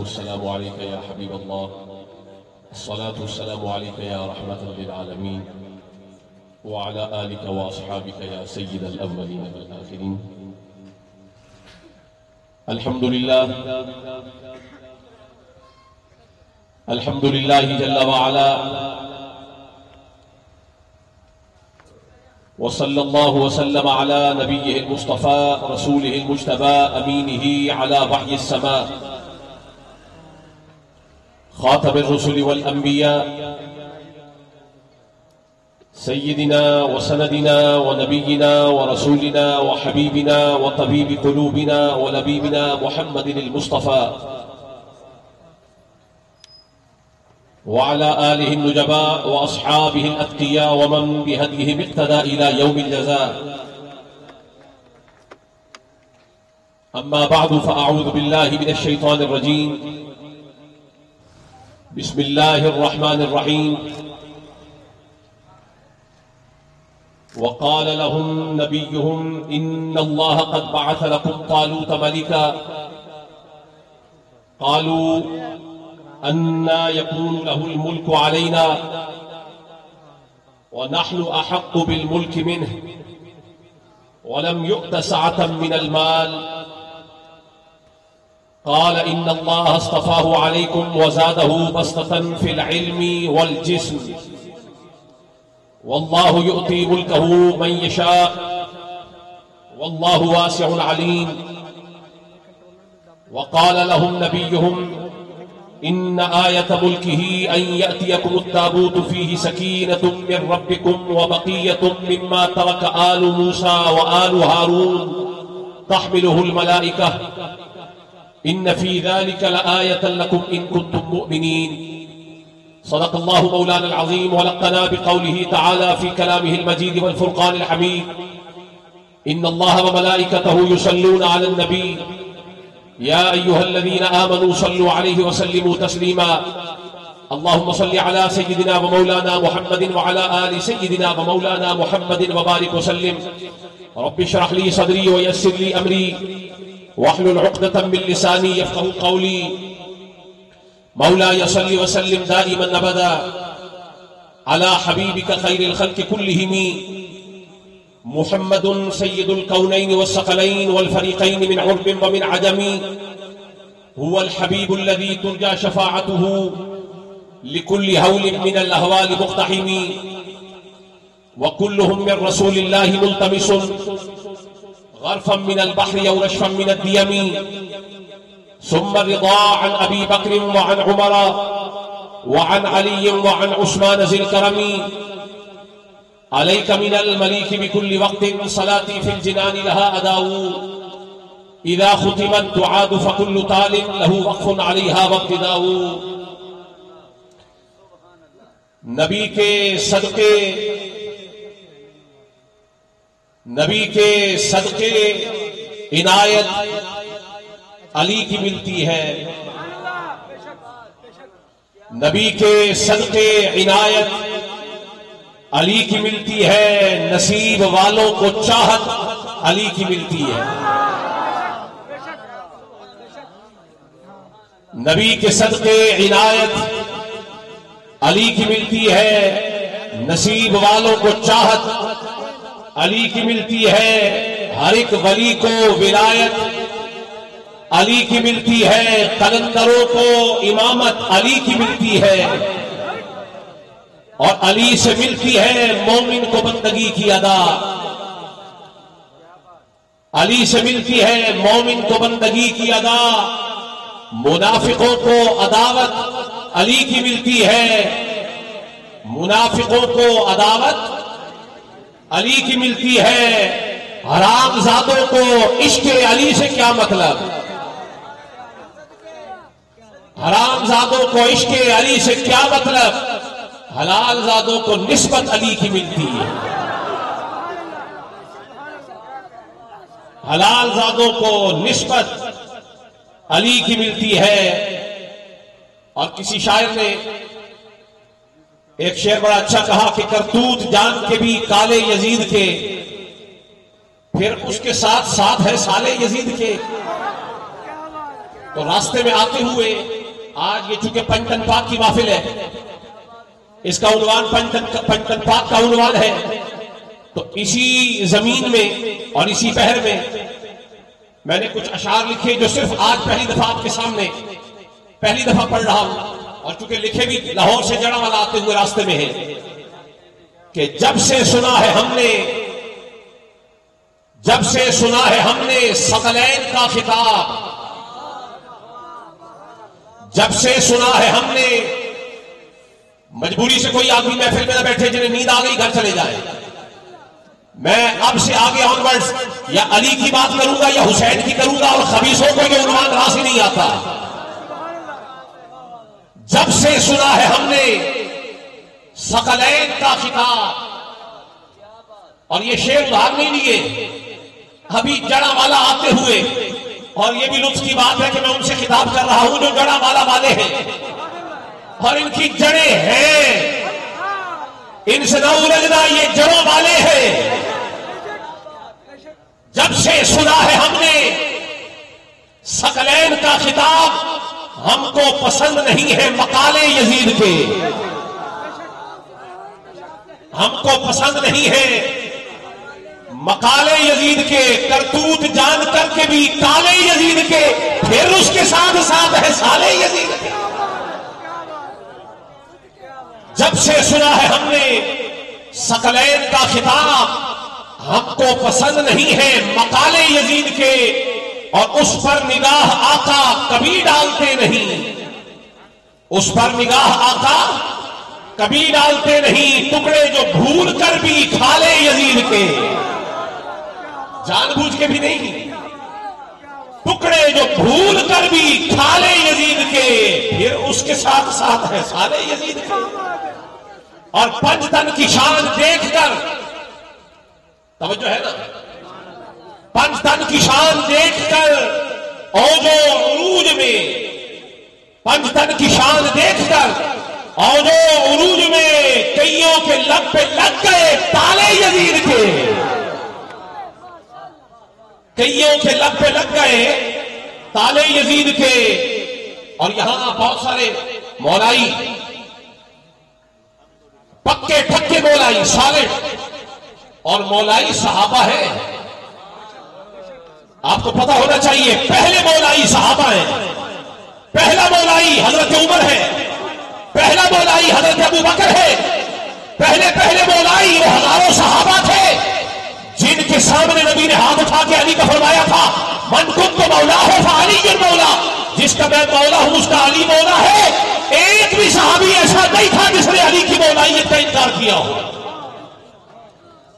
والسلام عليك يا حبيب الله، الصلاة والسلام عليك يا رحمة للعالمين، وعلى آلك وأصحابك يا سيد الأولين والآخرين. الحمد لله جل وعلا، وصلى الله وسلم على نبيه المصطفى رسوله المجتبى أمينه على وحي السماء خاتم الرسل والأنبياء سيدنا وسندنا ونبينا ورسولنا وحبيبنا وطبيب قلوبنا ولبيبنا محمد المصطفى وعلى آله النجباء وأصحابه الأتقياء ومن بهديهم اقتدى إلى يوم الجزاء. أما بعد، فأعوذ بالله من الشيطان الرجيم. بسم الله الرحمن الرحيم. وقال لهم نبيهم إن الله قد بعث لكم طالوت ملكا قالوا أنى يكون له الملك علينا ونحن أحق بالملك منه ولم يؤت سعة من المال. قال إن الله اصطفاه عليكم وزاده بسطة في العلم والجسم والله يؤتي ملكه من يشاء والله واسع عليم. وقال لهم نبيهم إن آية ملكه أن يأتيكم التابوت فيه سكينة من ربكم وبقية مما ترك آل موسى وآل هارون تحمله الملائكة إن في ذلك لآية لكم إن كنتم مؤمنين. صدق الله مولانا العظيم ولقنا بقوله تعالى في كلامه المجيد والفرقان الحميد. إن الله وملائكته يصلون على النبي يا أيها الذين آمنوا صلوا عليه وسلموا تسليما. اللهم صل على سيدنا ومولانا محمد وعلى آل سيدنا ومولانا محمد وبارك وسلم. رب اشرح لي صدري ويسر لي أمري واحلل عقدة من لساني يفقهوا قولي. مولاي صل وسلم دائما أبدا على حبيبك خير الخلق كلهم محمد سيد الكونين والثقلين والفريقين من عرب ومن عجم. هو الحبيب الذي ترجى شفاعته لكل هول من الأهوال مقتحم وكلهم من رسول الله ملتمس غرفا من البحر أو رشفا من الديم. ثم الرضا عن أبي بكر وعن عمر وعن علي وعن عثمان ذي الكرم. عليك من المليك بكل وقت صلاتي في الجنان لها أداء إذا ختمت تعاد فكل تال له وقف عليها وابتداء. نبی کے صدقے عنایت علی کی ملتی ہے. نبی کے صدقے عنایت علی کی ملتی ہے. نصیب والوں کو چاہت علی کی ملتی ہے. نبی کے صدقے عنایت علی کی ملتی ہے. نصیب والوں کو چاہت علی کی ملتی ہے. ہر ایک ولی کو ولایت علی کی ملتی ہے. قلندروں کو امامت علی کی ملتی ہے اور علی سے ملتی ہے مومن کو بندگی کی ادا. علی سے ملتی ہے مومن کو بندگی کی ادا. منافقوں کو عداوت علی کی ملتی ہے. منافقوں کو عداوت علی کی ملتی ہے. حرام زادوں کو عشق علی سے کیا مطلب؟ حرام زادوں کو عشق علی سے کیا مطلب؟ حلال زادوں کو نسبت علی کی ملتی ہے. حلال زادوں کو نسبت علی کی ملتی ہے. اور کسی شاعر نے ایک شعر بڑا اچھا کہا کہ کرتوت جان کے بھی کالے یزید کے پھر اس کے ساتھ ساتھ ہے سالے یزید کے. تو راستے میں آتے ہوئے آج یہ چونکہ پنجتن پاک کی محفل ہے، اس کا عنوان پنجتن پاک کا عنوان ہے، تو اسی زمین میں اور اسی پہر میں نے کچھ اشعار لکھے جو صرف آج پہلی دفعہ آپ کے سامنے پہلی دفعہ پڑھ رہا ہوں، اور چونکہ لکھے بھی لاہور سے جڑا والا آتے ہوئے راستے میں ہے کہ جب سے سنا ہے ہم نے ثقلین کا خطاب، جب سے سنا ہے ہم نے، مجبوری سے کوئی آدمی محفل میں نہ بیٹھے جنہیں نیند آ گئی گھر چلے جائے، میں اب سے آگے آنورڈز یا علی کی بات کروں گا یا حسین کی کروں گا، اور خبیثوں کو یہ عنوان راس ہی نہیں آتا۔ جب سے سنا ہے ہم نے ثقلین کا خطاب، اور یہ شعر ادھار نہیں لیے، ابھی جڑا والا آتے ہوئے، اور یہ بھی لطف کی بات ہے کہ میں ان سے خطاب کر رہا ہوں جو جڑا والا والے ہیں اور ان کی جڑیں ہیں، ان سے نہ الجھنا، یہ جڑوں والے ہیں۔ جب سے سنا ہے ہم نے ثقلین کا خطاب، ہم کو پسند نہیں ہے مقالے یزید کے، ہم کو پسند نہیں ہے مقالے یزید کے، کرتوت جان کر کے بھی کالے یزید کے، پھر اس کے ساتھ ساتھ ہے سالے یزید کے۔ جب سے سنا ہے ہم نے ثقلین کا خطاب، ہم کو پسند نہیں ہے مقالے یزید کے، اور اس پر نگاہ آقا کبھی ڈالتے نہیں، اس پر نگاہ آقا کبھی ڈالتے نہیں، ٹکڑے جو بھول کر بھی کھا لے یزید کے، جان بوجھ کے بھی نہیں، ٹکڑے جو بھول کر بھی کھا لے یزید کے، پھر اس کے ساتھ ساتھ ہے سالے یزید کے۔ اور پنجتن کی شان دیکھ کر، توجہ ہے نا، پنجتن کی شان دیکھ کر اوج و عروج میں، پنجتن کی شان دیکھ کر اوج و عروج میں کئیوں کے لب پہ لگ گئے تالے یزید کے، کئیوں کے لب پہ لگ گئے تالے یزید کے۔ اور یہاں بہت سارے مولائی، پکے ٹھکے مولائی، سالڈ اور مولائی صحابہ ہے، آپ کو پتا ہونا چاہیے، پہلے مولائی صحابہ ہیں، پہلا مولائی حضرت عمر ہے، پہلا مولائی حضرت ابو بکر ہے، پہلے مولائی وہ ہزاروں صحابہ تھے جن کے سامنے نبی نے ہاتھ اٹھا کے علی کا فرمایا تھا، من کنت مولا ہو فعلی مولا، جس کا میں مولا ہوں اس کا علی مولا ہے۔ ایک بھی صحابی ایسا نہیں تھا جس نے علی کی مولائیت کا انکار کیا ہو۔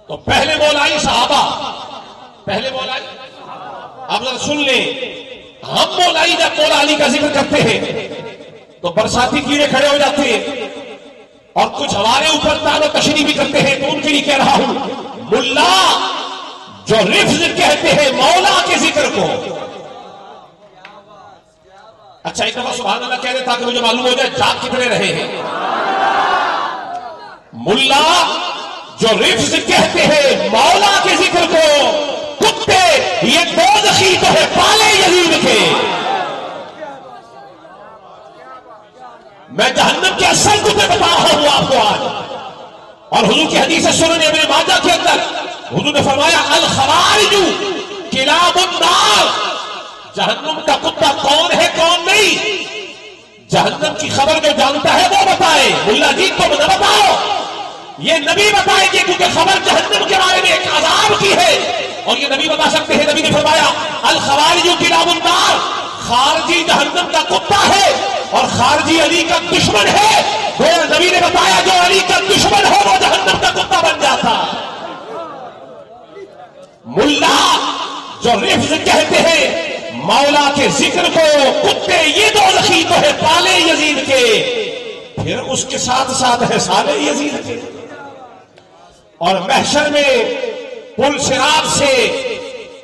تو پہلے مولائی صحابہ، پہلے مولائی، اب ذرا سن لیں، ہم مولائی جب مولا علی کا ذکر کرتے ہیں تو برساتی کیڑے کھڑے ہو جاتے ہیں، اور کچھ ہمارے اوپر تان و تشریح بھی کرتے ہیں، تو ان کے لیے کہہ رہا ہوں، ملا جو لفظ کہتے ہیں مولا کے ذکر کو، اچھا ایک دفعہ سبحان اللہ کہہ دیں تاکہ مجھے معلوم ہو جائے جاگ کتنے رہے ہیں۔ ملا جو لفظ کہتے ہیں مولا کے ذکر کو، کتے یہ دوزخی تو ہے پالے یزید کے۔ میں جہنم کے اصل کتے بتا رہا ہوں آپ کو آج، اور حضور کی حدیث سنن ابن ماجہ کے اندر حضور نے فرمایا الخوارج کلاب النار، جہنم کا کتا کون ہے کون نہیں، جہنم کی خبر جو جانتا ہے وہ بتائے، ملا جی تم نہ بتاؤ، یہ نبی بتائیں گے، کیونکہ خبر جہنم کے بارے میں ایک عذاب کی ہے اور یہ نبی بتا سکتے ہیں۔ نبی نے فرمایا الخوارج کلاب النار، خارجی جہنم کا کتا ہے اور خارجی علی کا دشمن ہے، وہ نبی نے بتایا جو علی کا دشمن ہو وہ جہنم کا کتا بن جاتا۔ ملا جو لفظ کہتے ہیں مولا کے ذکر کو، کتے یہ دوزخی تو ہے پالے یزید کے، پھر اس کے ساتھ ساتھ ہے سالے یزید کے۔ اور محشر میں پل صراط سے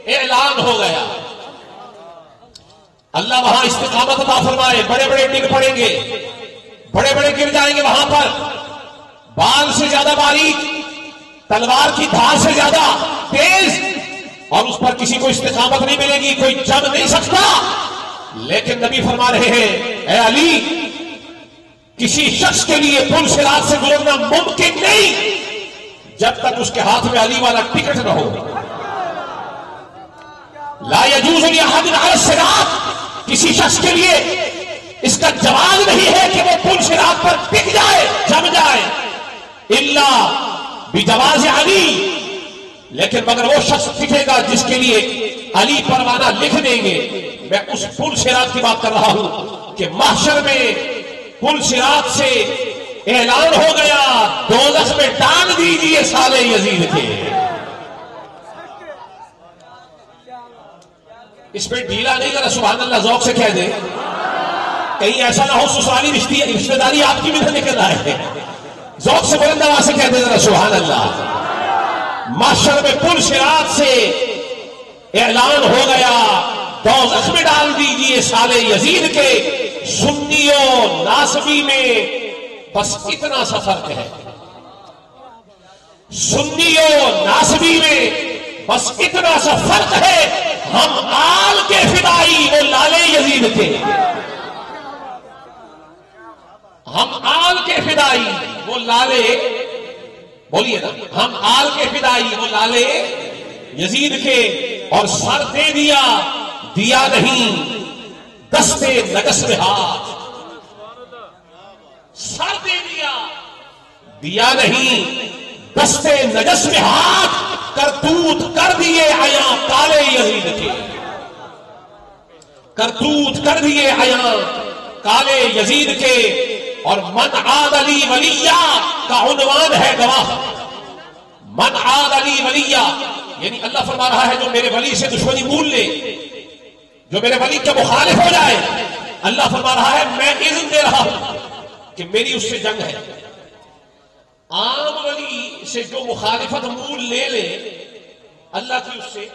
اعلان ہو گیا، اللہ وہاں استقامت عطا فرمائے، بڑے بڑے ڈگ پڑیں گے، بڑے بڑے گر جائیں گے وہاں پر، بال سے زیادہ باریک، تلوار کی دھار سے زیادہ تیز، اور اس پر کسی کو استقامت نہیں ملے گی، کوئی جم نہیں سکتا، لیکن نبی فرما رہے ہیں اے علی، کسی شخص کے لیے پل صراط سے گزرنا ممکن نہیں جب تک اس کے ہاتھ میں علی والا ٹکٹ نہ ہو. لا يجوز لأحد على الصراط، کسی شخص کے لیے اس کا جواز نہیں ہے کہ وہ پل صراط پر ٹک جائے، جم جائے، الا بجواز علی، لیکن مگر وہ شخص ٹکے گا جس کے لیے علی پروانہ لکھ دیں گے. میں اس پل صراط کی بات کر رہا ہوں کہ محشر میں پل صراط سے اعلان ہو گیا دوزخ میں ڈال دیجئے سالے یزید کے. اس پہ ڈھیلا نہیں کرا، سبحان اللہ ذوق سے کہہ دیں، کہیں ایسا نہ ہو سسرالی رشتہ داری آپ کی بھی نہ نکل آئے. ذوق سے بلند آواز سے کہہ دیں ذرا سبحان اللہ. محشر میں پل صراط سے اعلان ہو گیا دوزخ میں ڈال دیجئے سالے یزید کے. سنیوں ناسبی میں بس اتنا سا فرق ہے، سنیوں ناسبی میں بس اتنا سا فرق ہے، ہم آل کے فدائی وہ لالے یزید تھے. ہم آل کے فدائی وہ لالے، بولیے نا، ہم آل کے فدائی وہ لالے یزید کے. اور سر دے دیا، دیا نہیں دستے نجس میں ہاتھ. سر دے دیا، دیا نہیں دستے نجس میں ہاتھ، کرتوت کر دیے عیاں کالے یزید کے. کرتوت کر دیے عیاں کالے یزید کے. اور من عاد علی ولیہ کا عنوان ہے گواہ. من عاد علی ولیہ یعنی اللہ فرما رہا ہے جو میرے ولی سے دشمنی مول لے، جو میرے ولی کے مخالف ہو جائے، اللہ فرما رہا ہے میں اذن دے رہا ہوں کہ میری اس سے جنگ ہے. عام ولی سے جو مخالفت مول لے لے، اللہ کی اس سے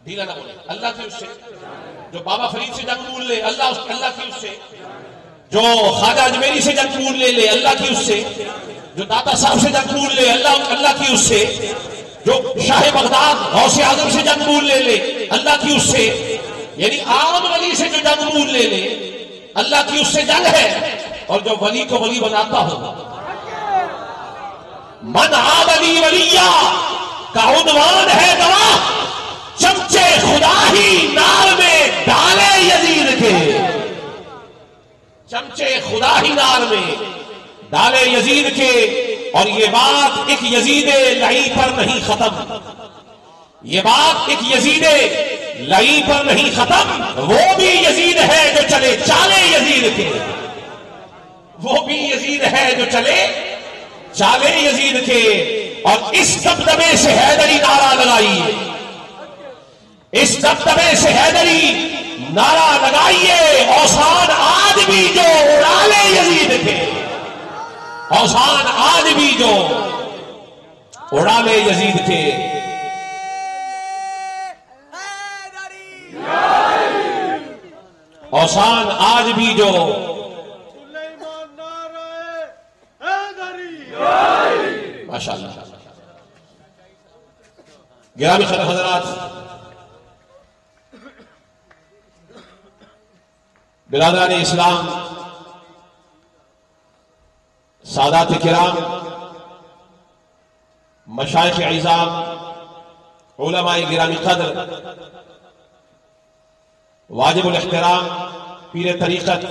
ڈھیلا نہ بولے، اللہ کی اس سے جو بابا فرید سے جنگ مول لے، اللہ کی اس سے جو خواجہ اجمیری سے جنگ مول لے لے، اللہ کی اس سے جو داتا صاحب سے جنگ مول لے، اللہ کی اس سے جو شاہ بغداد غوث اعظم سے جنگ مول لے لے، اللہ کی اس سے. یعنی عام ولی سے جو جنگ مول لے لے، اللہ کی اس سے جنگ ہے. اور جو ولی کو ولی بناتا ہو، من عاد علی ولیہ کا عنوان ہے گواہ، چمچے خدا ہی نار میں ڈالے یزید کے. چمچے خدا ہی نار میں ڈالے یزید کے. اور یہ بات ایک یزید لعین پر نہیں ختم، یہ بات ایک یزید لعین پر نہیں ختم. وہ بھی یزید ہے جو چلے چالے یزید کے، وہ بھی یزید ہے جو چلے چالے یزید کے. اور اس دبدبے سے حیدری نعرہ لگائیے، اس دبدبے سے حیدری نعرہ لگائیے، اوسان آج بھی جو اڑالے یزید کے، اوسان آج بھی جو اڑالے یزید کے. اوسان آج بھی جو ماشاء اللہ. گرامی حضرات، برادران اسلام، سادات کرام، مشائخ اعظام، علماء گرامی قدر، واجب الاحترام پیر طریقت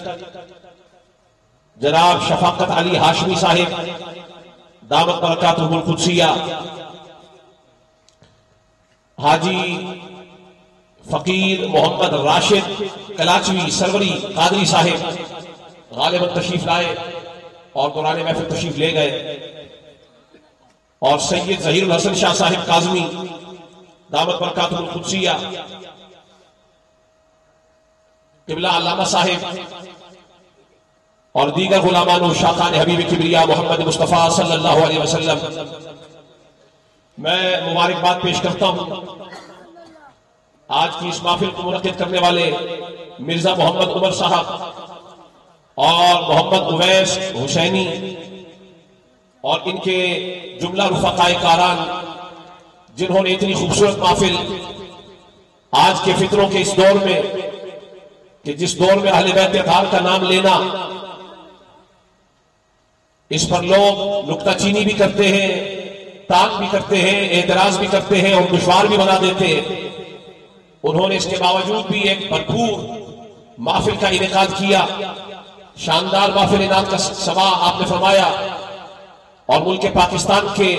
جناب شفاقت علی ہاشمی صاحب دامت برکاتہ القدسیہ، حاجی فقیر محمد راشد کلاچوی سروری قادری صاحب غالباً تشریف لائے اور دوران محفل تشریف لے گئے. اور سید ظہیر الحسن شاہ صاحب کاظمی دامت برکاتہ القدسیہ، قبلہ علامہ صاحب اور دیگر غلامان و شاخان حبیب کبریا محمد مصطفیٰ صلی اللہ علیہ وسلم. میں مبارکباد پیش کرتا ہوں آج کی اس محفل کو منعقد کرنے والے مرزا محمد عمر صاحب اور محمد اویس حسینی اور ان کے جملہ رفقائے کاران، جنہوں نے اتنی خوبصورت محفل آج کے فتنوں کے اس دور میں کہ جس دور میں اہل بیت اطہار کا نام لینا اس پر لوگ نکتہ چینی بھی کرتے ہیں، تان بھی کرتے ہیں، اعتراض بھی کرتے ہیں اور دشوار بھی بنا دیتے ہیں، انہوں نے اس کے باوجود بھی ایک بھرپور محفل کا انعقاد کیا، شاندار محفل انعقاد کا سما آپ نے فرمایا، اور ملک پاکستان کے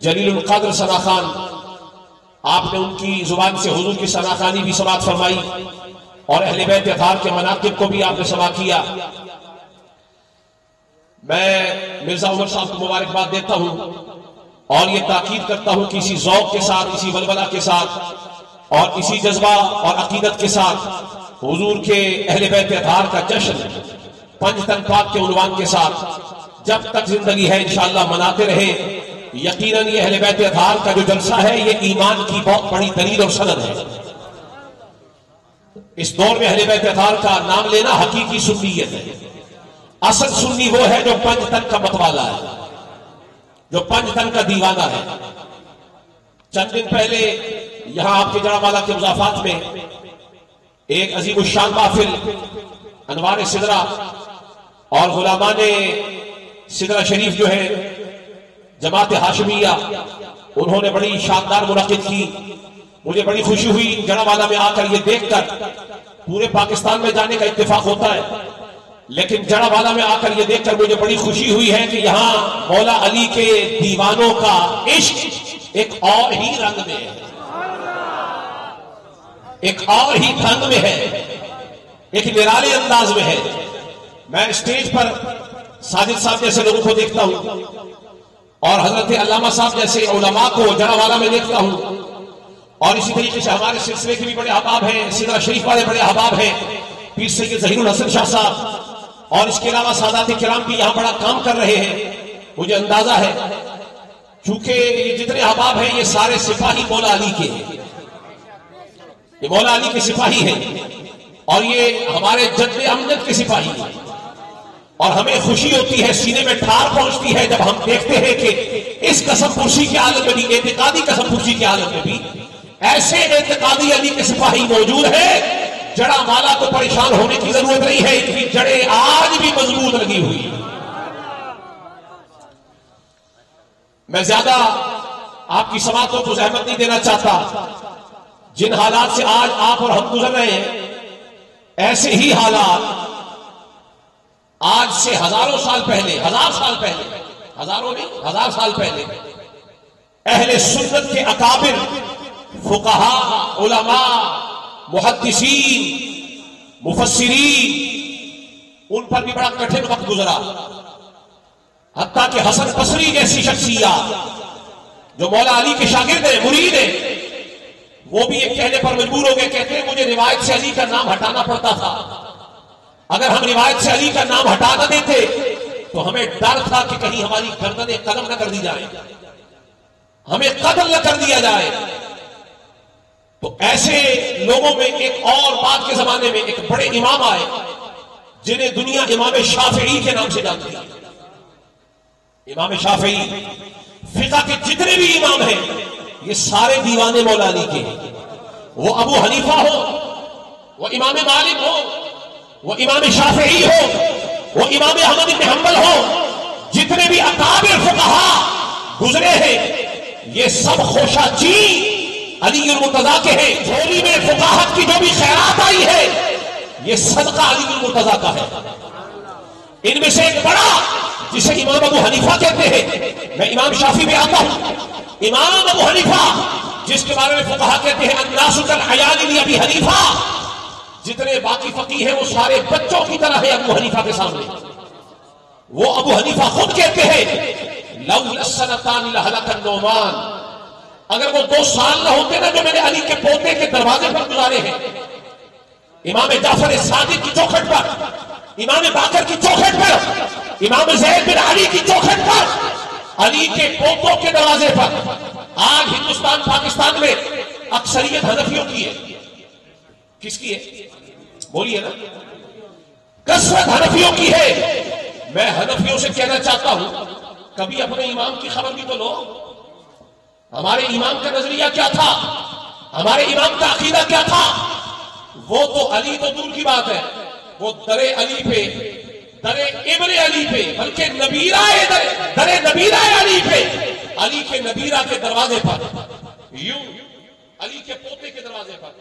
جلیل القدر ثنا خان، آپ نے ان کی زبان سے حضور کی ثنا خوانی بھی سماعت فرمائی اور اہل بیت اطہار کے مناقب کو بھی آپ نے سماع کیا۔ میں مرزا عمر صاحب کو مبارکباد دیتا ہوں اور یہ تاکید کرتا ہوں کہ اسی ذوق کے ساتھ، اسی ولولہ کے ساتھ اور اسی جذبہ اور عقیدت کے ساتھ حضور کے اہل بیت اطہار کا جشن پنج تن پاک کے عنوان کے ساتھ جب تک زندگی ہے انشاءاللہ مناتے رہے۔ یقیناً یہ اہل بیت اطہار کا جو جلسہ ہے یہ ایمان کی بہت بڑی دلیل اور سند ہے۔ اس دور میں اہل بیت اطہار کا نام لینا حقیقی سنیت ہے۔ اصل سنی وہ ہے جو پنج تن کا متوالا ہے، جو پنج تن کا دیوانہ ہے۔ چند دن پہلے یہاں آپ کے جڑاوالا کے مضافات میں ایک عظیم الشان محفل انوار سدرہ اور غلامان سدرہ شریف جو ہے جماعت ہاشمیہ، انہوں نے بڑی شاندار منعقد کی۔ مجھے بڑی خوشی ہوئی جڑاوالا میں آ کر یہ دیکھ کر، پورے پاکستان میں جانے کا اتفاق ہوتا ہے لیکن جڑاوالا میں آ کر یہ دیکھ کر مجھے بڑی خوشی ہوئی ہے کہ یہاں مولا علی کے دیوانوں کا عشق ایک اور ہی رنگ میں ہے، ایک اور ہی ڈھنگ میں ہے، ایک نرالے انداز میں ہے۔ میں اسٹیج پر ساجد صاحب جیسے لوگوں کو دیکھتا ہوں اور حضرت علامہ صاحب جیسے علماء کو جڑاوالا میں دیکھتا ہوں، اور اسی طریقے سے ہمارے سلسلے کے بھی بڑے احباب ہیں، سدرہ شریف والے بڑے احباب ہیں، پیر سید ظہیر الحسن شاہ صاحب اور اس کے علاوہ سادات کرام بھی یہاں بڑا کام کر رہے ہیں۔ مجھے اندازہ ہے چونکہ یہ جتنے احباب ہیں یہ سارے سپاہی مولا علی کے ہیں، یہ مولا علی کے سپاہی ہیں اور یہ ہمارے جد امجد کے سپاہی ہیں، اور ہمیں خوشی ہوتی ہے، سینے میں ٹھار پہنچتی ہے جب ہم دیکھتے ہیں کہ اس قسم پرسی کے عالم میں بھی، اعتقادی قسم پرسی کے عالم میں بھی ایسے اعتقادی علی کے سپاہی موجود ہیں۔ جڑا والا کو پریشان ہونے کی ضرورت نہیں ہے، ان کی جڑیں آج بھی مضبوط لگی ہوئی ہیں۔ میں زیادہ آپ کی سماعتوں کو زحمت نہیں دینا چاہتا، جن حالات سے آج آپ اور ہم گزر رہے ہیں ایسے ہی حالات آج سے ہزاروں سال پہلے، ہزار سال پہلے، ہزاروں نہیں، ہزار سال پہلے اہل سنت کے اکابر، فقہاء، علماء، محدثین، مفسرین، ان پر بھی بڑا کٹھن وقت گزرا۔ حتیٰ کہ حسن بصری جیسی شخصیات جو مولا علی کے شاگرد ہیں، مرید ہیں، وہ بھی یہ کہنے پر مجبور ہو گئے، کہتے ہیں مجھے روایت سے علی کا نام ہٹانا پڑتا تھا، اگر ہم روایت سے علی کا نام ہٹا نہ دیتے تو ہمیں ڈر تھا کہ کہیں ہماری گردنیں قلم نہ کر دی جائیں، ہمیں قتل نہ کر دیا جائے۔ تو ایسے لوگوں میں ایک اور بعد کے زمانے میں ایک بڑے امام آئے جنہیں دنیا امام شافعی کے نام سے جانتی ہے۔ امام شافعی، فقہ کے جتنے بھی امام ہیں یہ سارے دیوانے مولا علی کے ہیں، وہ ابو حنیفہ ہو، وہ امام مالک ہو، وہ امام شافعی ہو، وہ امام احمد بن حنبل ہو، جتنے بھی اکابر فقہا گزرے ہیں یہ سب خوشہ چین علی المرتضیٰ کے ہیں۔ جھولی میں فقاہت کی جو بھی خیرات آئی ہے یہ صدقہ علی المرتضیٰ کا ہے۔ ان میں سے ایک بڑا جسے امام ابو حنیفہ کہتے ہیں، میں امام شافعی میں آتا ہوں، امام ابو حنیفہ جس کے بارے میں فقہا کہتے ہیں الناس کالعیال لابی حنیفہ، جتنے باقی فقیہ ہیں وہ سارے بچوں کی طرح ہیں ابو حنیفہ کے سامنے۔ وہ ابو حنیفہ خود کہتے ہیں لولا السنتان لہلک النعمان، اگر وہ 2 سال نہ ہوتے نا جو میں نے علی کے پوتے کے دروازے پر گزارے ہیں، امام جعفر صادق کی چوکھٹ پر، امام باقر کی چوکھٹ پر، امام زید بن علی کی چوکھٹ پر، علی کے پوتوں کے دروازے پر۔ آج ہندوستان پاکستان میں اکثریت حنفیوں کی ہے، کس کی ہے؟ بولیے نا، کثرت حنفیوں کی ہے۔ میں حنفیوں سے کہنا چاہتا ہوں کبھی اپنے امام کی خبر بھی تو لو، ہمارے امام کا نظریہ کیا تھا، ہمارے امام کا عقیدہ کیا تھا۔ وہ تو علی تو دور کی بات ہے، وہ در علی پہ، در ابن علی پہ، بلکہ نبیرہ در نبیرہ علی پہ، علی کے نبیرہ کے دروازے پر، یوں علی کے پوتے کے دروازے پر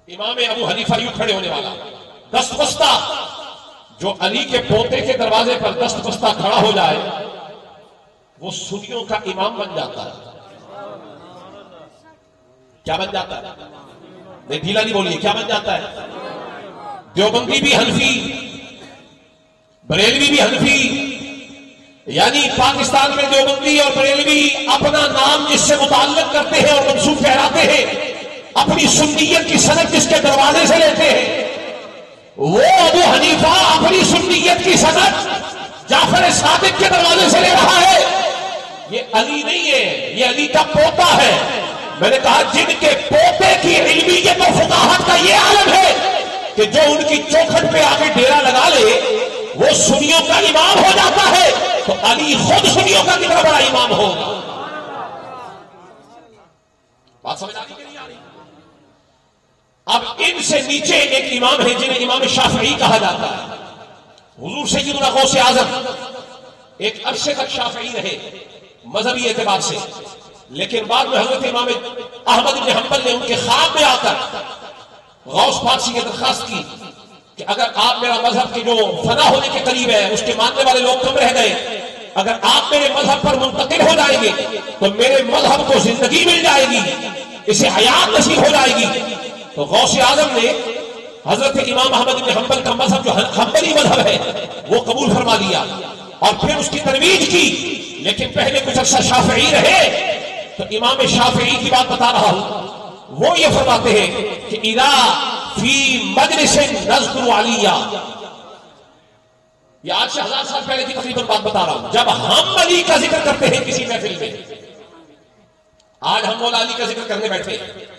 امام ابو حنیفہ یوں کھڑے ہونے والا، دست بستہ، جو علی کے پوتے کے دروازے پر دست بستہ کھڑا ہو جائے وہ سنیوں کا امام بن جاتا ہے۔ کیا بن جاتا ہے؟ نہیں ڈھیلا نہیں بولیے، کیا بن جاتا ہے؟ دیوبندی بھی حنفی، بریلوی بھی حنفی، یعنی پاکستان میں دیوبندی اور بریلوی اپنا نام جس سے متعلق کرتے ہیں اور منسوب ٹھہراتے ہیں، اپنی سنیت کی سند جس کے دروازے سے لیتے ہیں، وہ ابو حنیفہ اپنی سنیت کی سند جعفر صادق کے دروازے سے لے رہا ہے۔ یہ علی نہیں ہے، یہ علی کا پوتا ہے۔ میں نے کہا جن کے پوتے کی علمیت و فقاہت کا یہ عالم ہے کہ جو ان کی چوکھٹ پہ آ کے ڈیرا لگا لے وہ سنیوں کا امام ہو جاتا ہے، تو علی خود سنیوں کا کتنا بڑا امام ہوگا۔ بات سمجھ آ رہی ہے؟ اب ان سے نیچے ایک امام ہے جنہیں امام شافعی کہا جاتا ہے۔ حضور سیدنا غوث اعظم ایک عرصے تک شافعی رہے مذہبی اعتبار سے، لیکن بعد میں حضرت امام احمد بن حنبل نے ان کے خواب میں آ کر غوث پاک سے یہ درخواست کی کہ اگر آپ میرا مذہب کے جو فنا ہونے کے قریب ہے اس کے ماننے والے لوگ کم رہ گئے، اگر آپ میرے مذہب پر منتقل ہو جائیں گے تو میرے مذہب کو زندگی مل جائے گی، اسے حیات نصیب ہو جائے گی۔ تو غوث اعظم نے حضرت امام احمد بن حنبل کا مذہب جو حنبلی مذہب ہے وہ قبول فرما لیا اور پھر اس کی ترویج کی، لیکن پہلے کچھ عرصہ شافعی رہے۔ تو امام شافعی کی بات بتا رہا ہوں، وہ یہ فرماتے ہیں کہ اذا فی مجلس نذکر علیہ، یہ آج سے 1000 سال پہلے کی تقریباً بات بتا رہا ہوں، جب ہم علی کا ذکر کرتے ہیں کسی محفل میں، آج ہم مولا علی کا ذکر کرنے بیٹھے ہیں،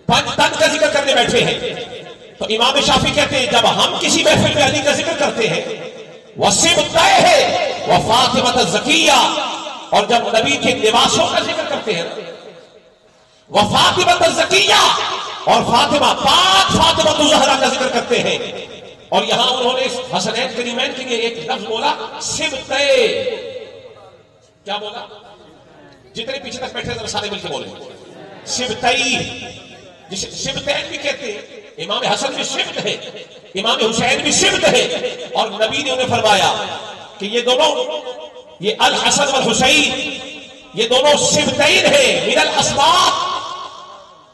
پنج تن کا ذکر کرنے بیٹھے ہیں، تو امام شافعی کہتے ہیں جب ہم کسی محفل میں علی کا ذکر کرتے ہیں وَسِبْطَیْ ہے وَفَاطِمَةَ الزَّکِیَّۃَ، اور جب نبی کے نواسوں کا ذکر کرتے ہیں وَفَاطِمَةَ الزَّکِیَّۃَ، اور فاطمہ پاک فاطمہ الزہرا کا ذکر کرتے ہیں، اور یہاں انہوں نے حسنین کریمین کے لیے ایک لفظ بولا سبتے، کیا بولا؟ جتنے پیچھے تک بیٹھے سارے مل کے بولے سبتئی، جسے سبتین بھی کہتے ہیں۔ امام حسن بھی سبت ہے، امام حسین بھی سبت ہے، اور نبی نے انہیں فرمایا کہ یہ دونوں، یہ الحسن والحسین، یہ دونوں سبتین ہیں من الاسباط،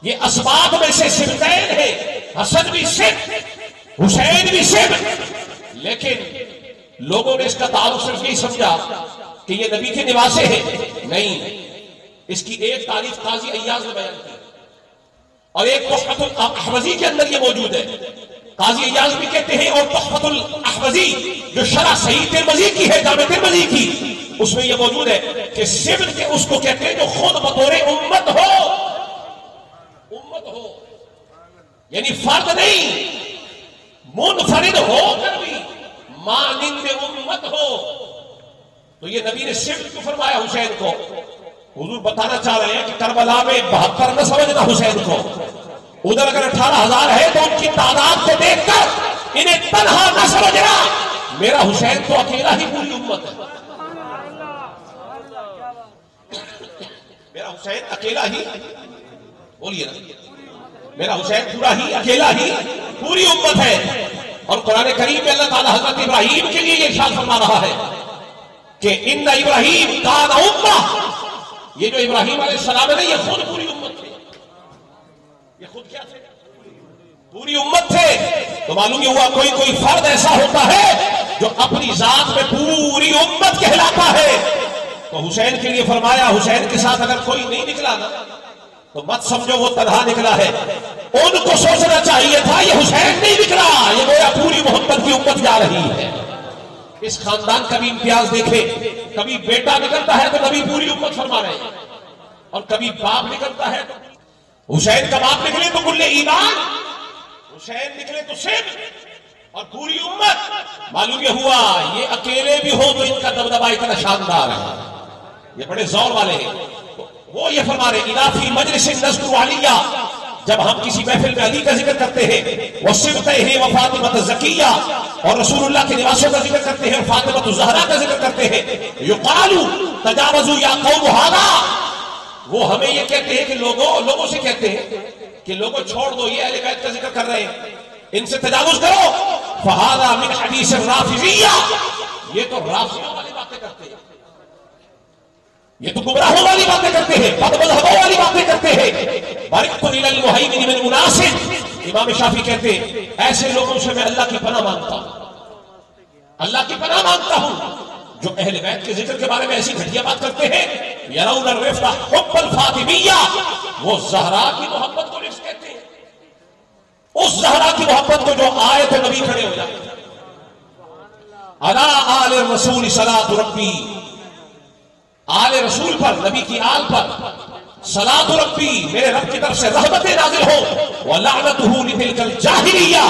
یہ اسباط میں سے سبتین ہیں، حسن بھی سبت حسین بھی سبت، لیکن لوگوں نے اس کا تعلق صرف یہی سمجھا کہ یہ نبی کے نواسے ہیں، نہیں، اس کی ایک تعریف قاضی ایاز نے بیان کی اور ایک تحفۃ الاحوزی کے اندر یہ موجود ہے۔ قاضی ایاز بھی کہتے ہیں، اور تحفۃ الاحوزی جو شرح صحیح ترمذی کی ہے، جامع ترمذی کی، اس میں یہ موجود ہے کہ سبت کے اس کو کہتے ہیں جو خود بطور امت ہو، امت ہو، یعنی فرد نہیں، منفرد ہو کر بھی مانند امت ہو۔ تو یہ نبی نے سبت کو فرمایا حسین کو۔ حضور بتانا چاہ رہے ہیں کہ کربلا میں 72 نہ سمجھنا حسین کو، ادھر اگر 18,000 ہے تو ان کی تعداد کو دیکھ کر انہیں تنہا نہ سمجھنا، میرا حسین تو اکیلا ہی پوری امت ہے، میرا حسین اکیلا ہی، بولیے نا، میرا حسین پورا ہی اکیلا ہی پوری امت ہے۔ اور قرآن کریم میں اللہ تعالیٰ حضرت ابراہیم کے لیے یہ ارشاد فرما رہا ہے کہ ان ابراہیم کان امہ، یہ جو ابراہیم علیہ السلام ہے یہ خود پوری امت تھے، یہ خود کیا تھے؟ پوری امت تھے۔ تو معلوم یہ ہوا کوئی فرد ایسا ہوتا ہے جو اپنی ذات میں پوری امت کہلاتا ہے۔ تو حسین کے لیے فرمایا حسین کے ساتھ اگر کوئی نہیں نکلا نا تو مت سمجھو وہ تنہا نکلا ہے، ان کو سوچنا چاہیے تھا یہ حسین نہیں نکلا، یہ گویا پوری محمد کی امت جا رہی ہے۔ اس خاندان کا بھی امتیاز دیکھے، کبھی بیٹا نکلتا ہے تو نبی پوری امت فرما رہے ہیں، اور کبھی باپ نکلتا ہے تو حسین کا باپ نکلے تو کل ایمان، حسین نکلے تو صرف اور پوری امت۔ معلوم یہ ہوا یہ اکیلے بھی ہو تو ان کا دبدبا اتنا شاندار ہے، یہ بڑے زور والے ہیں۔ وہ یہ فرما رہے اذا فی مجلس نذکر علیہ، جب ہم کسی محفل میں علی کا ذکر کرتے ہیں وصبتہ و فاطمہ زکیہ اور رسول اللہ کے نواسوں کا ذکر کرتے ہیں اور فاطمہ الزہرا کا ذکر کرتے ہیں، یقال تجاوزوا یا قوم ھذا، وہ ہمیں یہ کہتے ہیں کہ لوگوں سے کہتے ہیں کہ لوگوں چھوڑ دو، یہ اہل بیت کا ذکر کر رہے ہیں، ان سے تجاوز کرو، فھذا من حدیث الرافضیہ، یہ تو رافضیوں والی باتیں کرتے ہیں، یہ تو گمراہوں والی باتیں کرتے ہیں، بدمذہبوں والی باتیں کرتے ہیں۔ برئت الی المہیمن من اناس، امام شافعی کہتے ہیں ایسے لوگوں سے میں اللہ کی پناہ مانگتا ہوں، اللہ کی پناہ مانگتا ہوں جو اہل بیت کے ذکر کے بارے میں ایسی گھٹیا بات کرتے ہیں۔ یرون الرفق حب الفاطمیہ، وہ زہرا کی محبت کو رفق کہتے ہیں، اس زہرا کی محبت کو جو آئے تو نبی کھڑے ہو جاتے ہیں۔ علی آل الرسول صلاۃ ربی، آل رسول پر، نبی کی آل پر صلاۃ ربی، میرے رب کی طرف سے رحمتیں نازل ہو، ولعنتہ لتلک الجاہلیہ،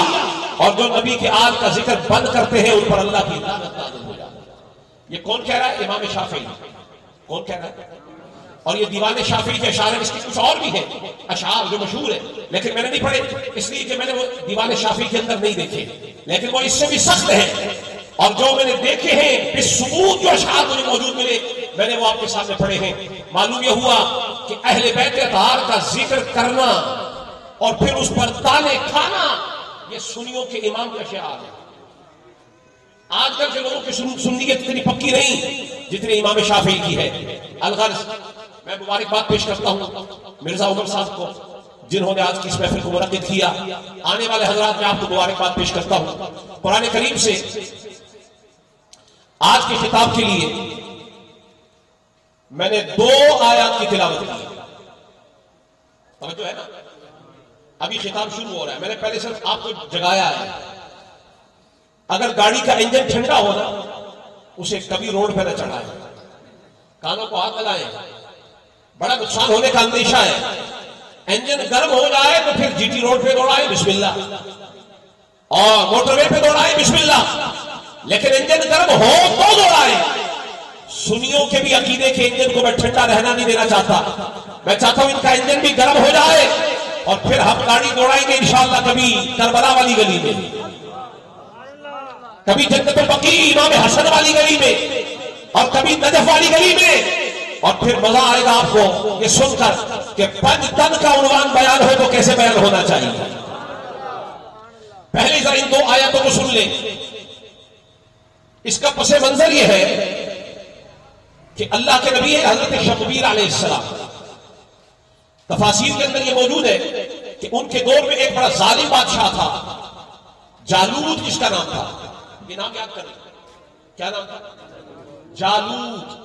اور جو نبی کے آل کا ذکر بند کرتے ہیں ان پر اللہ کی لعنت نازل ہو جاتی ہے۔ یہ کون کہہ رہا ہے؟ امام شافعی۔ کون کہہ رہا ہے؟ اور یہ دیوان شافعی کے اشعار ہیں، اس کی کچھ اور بھی ہیں اشعار جو مشہور ہیں، لیکن میں نے نہیں پڑھے اس لیے کہ میں نے وہ دیوان شافعی کے اندر نہیں دیکھے، لیکن وہ اس سے بھی سخت ہیں، اور جو میں نے دیکھے ہیں اس ثبوت جو اشعار مجھے موجود ملے میں نے وہ آپ کے سامنے پڑھے ہیں۔ معلوم یہ ہوا کہ اہل بیت اطہار کا ذکر کرنا اور پھر اس پر تانے کھانا یہ سنیوں کے امام کا شعار ہے۔ آج کل کے لوگوں کی سنیت اتنی پکی نہیں جتنی امام شافعی کی ہے۔ الغرض میں مبارکباد پیش کرتا ہوں مرزا عمر صاحب کو جنہوں نے آج کی اس محفل کو منعقد کیا۔ آنے والے حضرات میں آپ کو مبارکباد پیش کرتا ہوں۔ قرآن کریم سے آج کے خطاب کے لیے میں نے 2 آیات کی تلاوت کی، توجہ ہے نا؟ ابھی خطاب شروع ہو رہا ہے، میں نے پہلے صرف آپ کو جگایا ہے۔ اگر گاڑی کا انجن ٹھنڈا ہونا اسے کبھی روڈ پہ نہ چڑھائیں، کانوں کو ہاتھ لگائیں، بڑا نقصان ہونے کا اندیشہ ہے۔ انجن گرم ہو جائے تو پھر جی ٹی روڈ پہ دوڑائیں بسم اللہ، اور موٹر وے پہ دوڑائیں بسم اللہ، لیکن انجن گرم ہو تو دوڑائیں۔ سنیوں کے بھی عقیدے کے انجن کو میں ٹھنڈا رہنا نہیں دینا چاہتا، میں چاہتا ہوں ان کا انجن بھی گرم ہو جائے اور پھر ہم گاڑی دوڑائیں گے انشاءاللہ کبھی کربلا والی گلی میں، کبھی جنت البقیع امام حسن والی گلی میں، اور کبھی نجف والی گلی میں، اور پھر مزہ آئے گا آپ کو یہ سن کر کہ 5 تن کا عنوان بیان ہو تو کیسے بیان ہونا چاہیے۔ پہلے ذرا ان 2 آیاتوں کو سن لیں۔ اس کا پس منظر یہ ہے کہ اللہ کے نبی حضرت شبیر علیہ السلام، تفاسیر کے اندر یہ موجود ہے کہ ان کے دور میں ایک بڑا ظالم بادشاہ تھا، جالوت جس کا نام تھا، یہ نام یاد کریں، کیا نام تھا؟ جالوت۔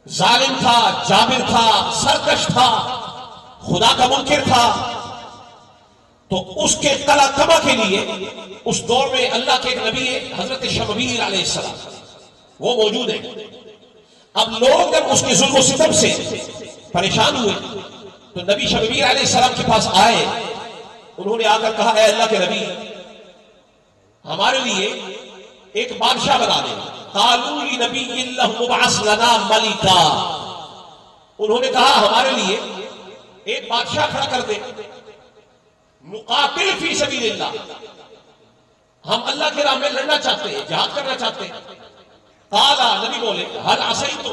ظالم تھا، جابر تھا، سرکش تھا، خدا کا منکر تھا۔ تو اس کے قلع کما کے لیے اس دور میں اللہ کے ایک نبی حضرت شبیر علیہ السلام وہ موجود ہے۔ اب لوگ جب اس کے ظلم و ستم سے پریشان ہوئے تو نبی شبیر علیہ السلام کے پاس آئے، انہوں نے آ کر کہا اے اللہ کے نبی ہمارے لیے ایک بادشاہ بنا دے۔ قالوا لنبی اللہ مبعث لنا ملکا، انہوں نے کہا ہمارے لیے ایک بادشاہ کھڑا کر دے، نقاتل فی سبیل اللہ، ہم اللہ کے راہ میں لڑنا چاہتے ہیں، جہاد کرنا چاہتے ہیں۔ قالا، نبی بولے هل عصیتم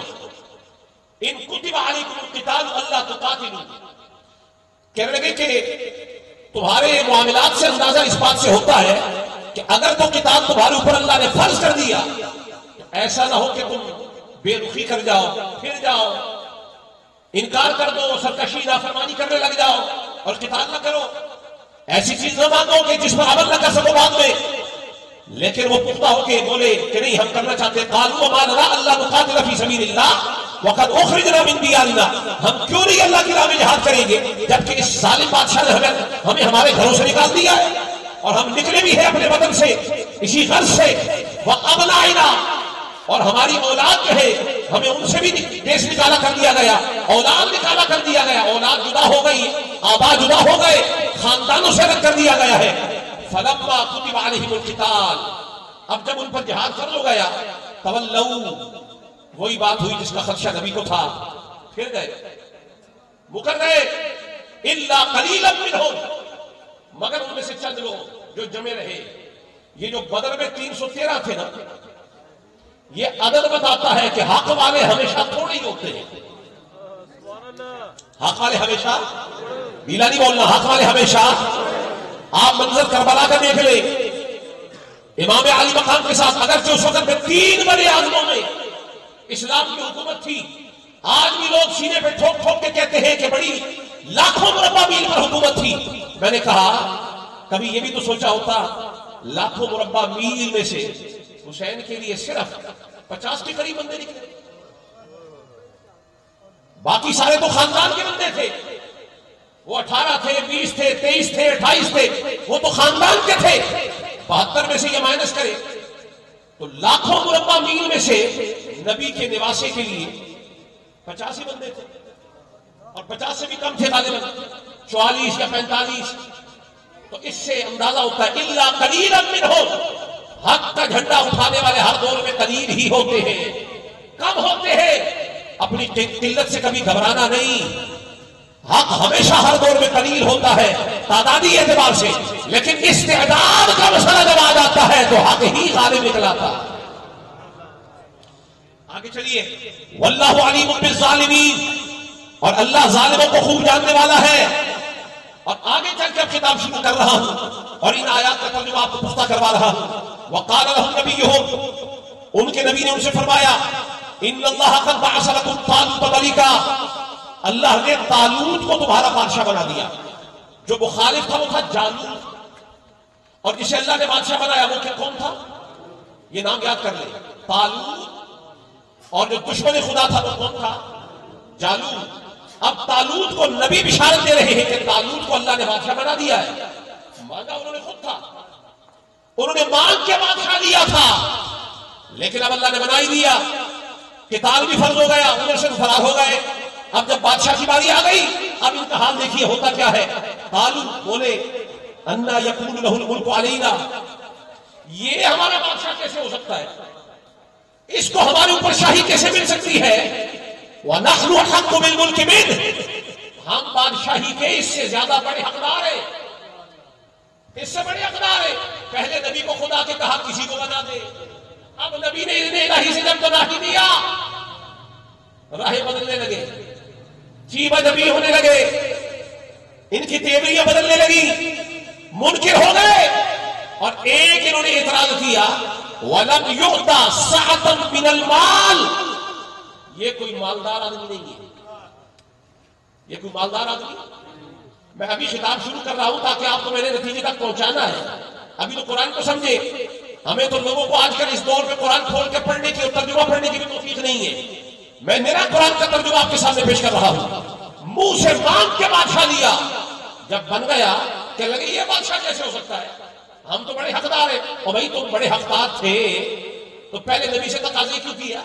ان کتب علیکم القتال الا تقاتلوا، کہنے لگے کہ تمہارے معاملات سے اندازہ اس بات سے ہوتا ہے کہ اگر تو قتال تمہارے اوپر اللہ نے فرض کر دیا ایسا نہ ہو کہ تم بے رخی کر جاؤ، پھر جاؤ، انکار کر دو، سرکشی نافرمانی کرنے لگ جاؤ اور قتال نہ کرو، ایسی چیز نہ مانگو کہ جس پر عمل نہ کر سکو بعد میں۔ لیکن وہ پختہ ہو کے بولے کہ نہیں ہم کرنا چاہتے۔ قالوا وما لنا الا نقاتل فی سبیل اللہ وقد اخرجنا من دیارنا، ہم کیوں نہیں اللہ کی راہ میں جہاد کریں گے جبکہ اس ظالم بادشاہ نے ہمیں ہمارے گھروں سے نکال دیا ہے، اور ہم نکلے بھی ہیں اپنے وطن سے اسی غرض سے۔ وابنائنا، اور ہماری اولاد جو ہے ہمیں ان سے بھی دیش نکالا کر دیا گیا، اولاد نکالا کر دیا گیا، اولاد جدا ہو گئی، آبا جدا ہو گئے، خاندانوں سے الگ کر دیا گیا ہے۔ فلما كتب عليهم القتال، اب جب ان پر جہاد فرض ہو گیا، تولوا، وہی بات ہوئی جس کا خدشہ نبی کو تھا، پھر گئے، مکر گئے، الا قلیلا منہم، مگر ان میں سے چند لوگ جو جمے رہے. یہ جو بدر میں 313 تھے نا، یہ عدد بتاتا ہے کہ حق والے ہمیشہ تھوڑے ہی ہوتے ہیں. حق والے ہمیشہ، بیلا نہیں بولنا، حق والے ہمیشہ. آپ منظر کربلا کا دیکھ لیں، امام علی مقام کے ساتھ اگرچہ اس وقت میں 3 بڑے اعظموں میں اسلام کی حکومت تھی، آج بھی لوگ سینے پہ ٹھوک ٹھوک کے کہتے ہیں کہ بڑی لاکھوں مربع میل پر حکومت تھی. میں نے کہا کبھی یہ بھی تو سوچا ہوتا، لاکھوں مربع میل میں سے حسین کے لیے صرف 50 کے قریب بندے نکلے، باقی سارے تو خاندان کے بندے تھے. وہ 18 تھے، 20 تھے، 23 تھے، 28 تھے، وہ تو خاندان کے تھے. 72 میں سے یہ مائنس کرے تو لاکھوں مربع میل میں سے نبی کے نواسے کے لیے 50 ہی بندے تھے، اور 50 سے بھی کم تھے غالباً 44 یا 45. تو اس سے اندازہ ہوتا ہے الا قلیلا منہم، حق کا جھنڈا اٹھانے والے ہر دور میں قلیل ہی ہوتے ہیں، کم ہوتے ہیں. اپنی قلت سے کبھی گھبرانا نہیں، حق ہمیشہ ہر دور میں قلیل ہوتا ہے تعدادی اعتبار سے، لیکن استعداد کا مسئلہ جب آ جاتا ہے تو حق ہی غالب نکلاتا. آگے چلیے، واللہ علیم بالظالمین، اور اللہ ظالموں کو خوب جاننے والا ہے. اور آگے چل کے اب کتاب شروع کر رہا ہوں اور ان آیات کا ترجمہ آپ کو پختہ کروا رہا ہوں. وقال لهم نبیہم، ان کے نبی نے ان سے فرمایا، ان اللہ قد بعث لکم طالوت ملکا، اللہ نے طالوت کو تمہارا بادشاہ بنا دیا. جو مخالف تھا وہ تھا جالوت، اور جسے اللہ نے بادشاہ بنایا وہ کون تھا؟ یہ نام یاد کر لیں، طالوت. اور جو دشمن خدا تھا وہ کون تھا؟ جالوت. اب طالوت کو نبی بشارت دے رہے ہیں کہ طالوت کو اللہ نے بادشاہ بنا دیا ہے. مانگا انہوں نے خود تھا، انہوں نے مانگ کے بادشاہ دیا تھا، لیکن اب اللہ نے بنا ہی دیا. قتال بھی فرض ہو گیا، عمر سے فرار ہو گئے. اب جب بادشاہ کی باری آ گئی، اب ان کا حال دیکھیے ہوتا کیا ہے. طالوت بولے انا یکون لہ الملک علینا، یہ ہمارا بادشاہ کیسے ہو سکتا ہے، اس کو ہمارے اوپر شاہی کیسے مل سکتی ہے. وَنَحْنُ أَحَقُّ بِالْمُلْكِ مِنْهُ، ہم بادشاہی کے اس سے زیادہ بڑے حقدار ہیں، اس سے بڑے حقدار ہیں. پہلے نبی کو خدا کے کہا کسی کو بنا دے، اب نبی نے اذن الہی سے جب بنا ہی دیا، راہیں بدلنے لگے، چیب ادبی ہونے لگے، ان کی تیوریاں بدلنے لگی، منکر ہو گئے. اور ایک انہوں نے اعتراض کیا، وَلَمْ يُعْطَ سَعَةً مِنَ الْمَالِ، یہ کوئی مالدار آدمی نہیں ہے، یہ کوئی مالدار آدمی. میں ابھی خطاب شروع کر رہا ہوں تاکہ آپ کو میرے نتیجے تک پہنچانا ہے. ابھی تو قرآن کو سمجھے، ہمیں تو لوگوں کو آج کل اس دور میں قرآن کھول کے پڑھنے کی اور ترجمہ پڑھنے کی بھی توفیق نہیں ہے. میں میرا قرآن کا ترجمہ آپ کے سامنے پیش کر رہا ہوں. منہ سے مانگ کے بادشاہ لیا، جب بن گیا کہ لگے یہ بادشاہ کیسے ہو سکتا ہے، ہم تو بڑے حقدار ہیں. اور بھائی تم بڑے حقدار تھے تو پہلے نبی سے تقاضے کیوں کیا؟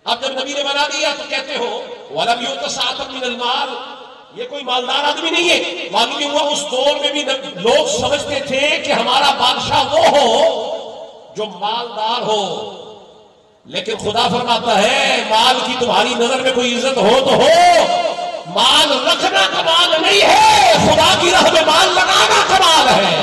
اب جب نبی نے بنا دیا تو کہتے ہو وَلَمْ يُؤْتَ سَعَةً مِنَ الْمَالِ، یہ کوئی مالدار آدمی نہیں ہے. معلوم ہوا اس دور میں بھی لوگ سمجھتے تھے کہ ہمارا بادشاہ وہ ہو جو مالدار ہو، لیکن خدا فرماتا ہے مال کی تمہاری نظر میں کوئی عزت ہو تو ہو، مال رکھنا کمال نہیں ہے، خدا کی راہ میں مال لگانا کمال ہے.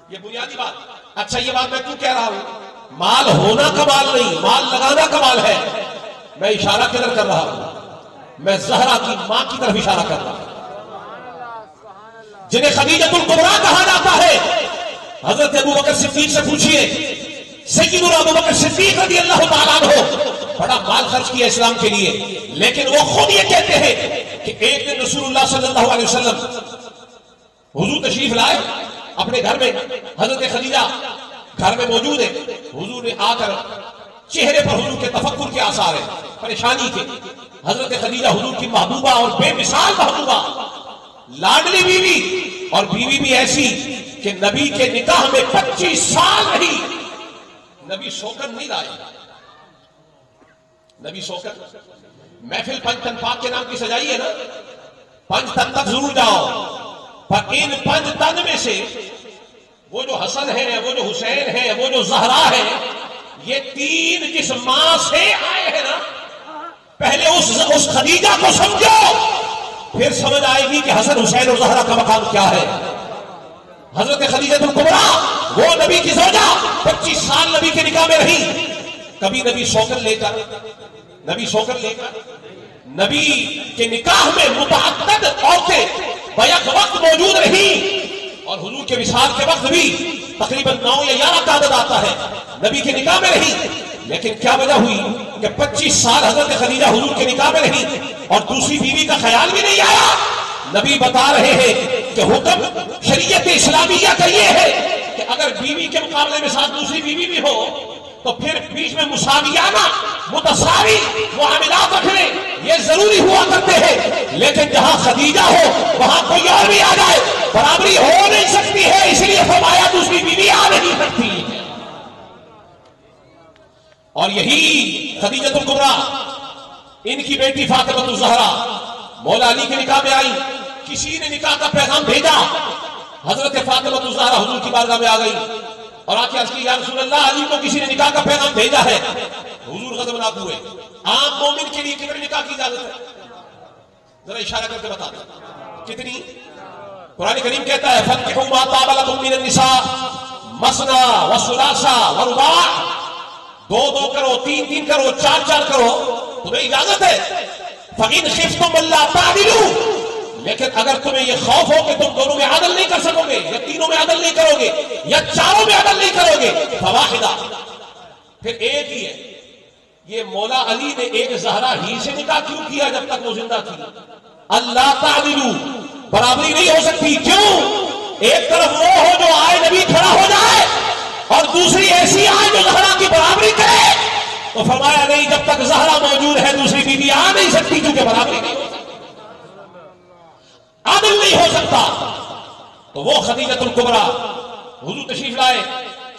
یہ بنیادی بات. اچھا یہ بات میں کیوں کہہ رہا ہوں؟ مال ہونا کمال نہیں، مال لگانا کمال ہے. میں اشارہ کدھر کر رہا ہوں؟ میں زہرا کی ماں کی طرف اشارہ کر رہا ہوں، جنہیں خدیجۃ الکبریٰ کہا جاتا ہے. حضرت ابوبکر صدیق سے پوچھئے، سیدنا ابوبکر صدیق رضی اللہ تعالیٰ عنہ بڑا مال خرچ کیا اسلام کے لیے، لیکن وہ خود یہ کہتے ہیں کہ ایک دن رسول اللہ صلی اللہ علیہ وسلم حضور تشریف لائے اپنے گھر میں، حضرت خدیجہ گھر میں موجود ہے. حضور نے آ کر چہرے پر حضور کے تفکر کے آثار ہیں، پریشانی کے. حضرت خدیجہ حضور کی محبوبہ اور بے مثال محبوبہ، لاڈلی بیوی، اور بیوی بھی ایسی کہ نبی کے نکاح میں 25 سال رہی، نبی سو کر نہیں لائے. نبی سو کر محفل پنج تن پاک کے نام کی سجائی ہے نا، پنج تن تک ضرور جاؤ، پر ان پنج تن میں سے وہ جو حسن ہے، وہ جو حسین ہے، وہ جو زہرا ہے، یہ 3 جس ماں سے آئے ہیں نا، پہلے اس خدیجہ کو سمجھو، پھر سمجھ آئے گی کہ حسن حسین اور زہرا کا مقام کیا ہے۔ حضرت خدیجہ الکبریٰ وہ نبی کی زوجہ 25 سال نبی کے نکاح میں رہی، کبھی نبی سو کر لے کر نبی کے نکاح میں متعدد عورتیں بیک وقت موجود رہی، اور حضور کے وصال کے وقت بھی تقریباً 9 یا 11 کا عدد آتا ہے نبی کے نکاح میں رہی۔ لیکن کیا وجہ ہوئی کہ 25 سال حضرت خدیجہ حضور کے نکاح میں رہی اور دوسری بیوی کا خیال بھی نہیں آیا؟ نبی بتا رہے ہیں کہ حکم شریعت اسلامیہ کا یہ ہے کہ اگر بیوی کے مقابلے میں ساتھ دوسری بیوی بھی ہو تو پھر بیچ میں مساویانہ متساوی معاملات رکھنے یہ ضروری ہوا کرتے ہیں، لیکن جہاں خدیجہ ہو وہاں کوئی اور بھی آ جائے برابری ہو نہیں سکتی ہے، اس لیے فرمایا دوسری بیوی آ نہیں سکتی۔ اور یہی خدیجہ الکبریٰ، ان کی بیٹی فاطمہ الزہرا مولا علی کے نکاح میں آئی، کسی نے نکاح کا پیغام بھیجا، حضرت فاطمہ الزہرا حضور کی بارگاہ میں آ گئی اور آ کے عرض کی یا رسول اللہ علی کو کسی نے نکاح کا پیغام بھیجا ہے۔ حضور غضبناک ہوئے، عام مومن کے لیے کتنے نکاح کی اجازت ہے؟ ذرا اشارہ کر کے بتا دیں کتنی؟ قرآن کریم کہتا ہے فَانكِحُوا مَا طَابَ لَكُم مِّنَ النِّسَاءِ مَثْنَىٰ وَثُلَاثَ وَرُبَاعَ، 2 کرو، 3 کرو، 4 کرو، تمہیں اجازت ہے۔ فَإِنْ خِفْتُمْ أَلَّا تَعْدِلُوا، لیکن اگر تمہیں یہ خوف ہو کہ تم دونوں میں عدل نہیں کر سکو گے، یا تینوں میں عدل نہیں کرو گے، یا 4 میں عدل نہیں کرو گے، فواحدہ، پھر ایک ہی ہے۔ یہ مولا علی نے ایک زہرا ہی سے نکاح کیوں کیا جب تک وہ زندہ تھی؟ اللہ تعدلوا، برابری نہیں ہو سکتی، کیوں؟ ایک طرف وہ ہو جو آئے نبی کھڑا ہو جائے اور دوسری ایسی آئے جو زہرا کی برابری کرے، تو فرمایا نہیں، جب تک زہرا موجود ہے دوسری بیوی آ نہیں سکتی، کیونکہ برابری نہیں ہو سکتی، عادل نہیں ہو سکتا۔ تو وہ خدیجہ الکبریٰ حضور تشریف لائے،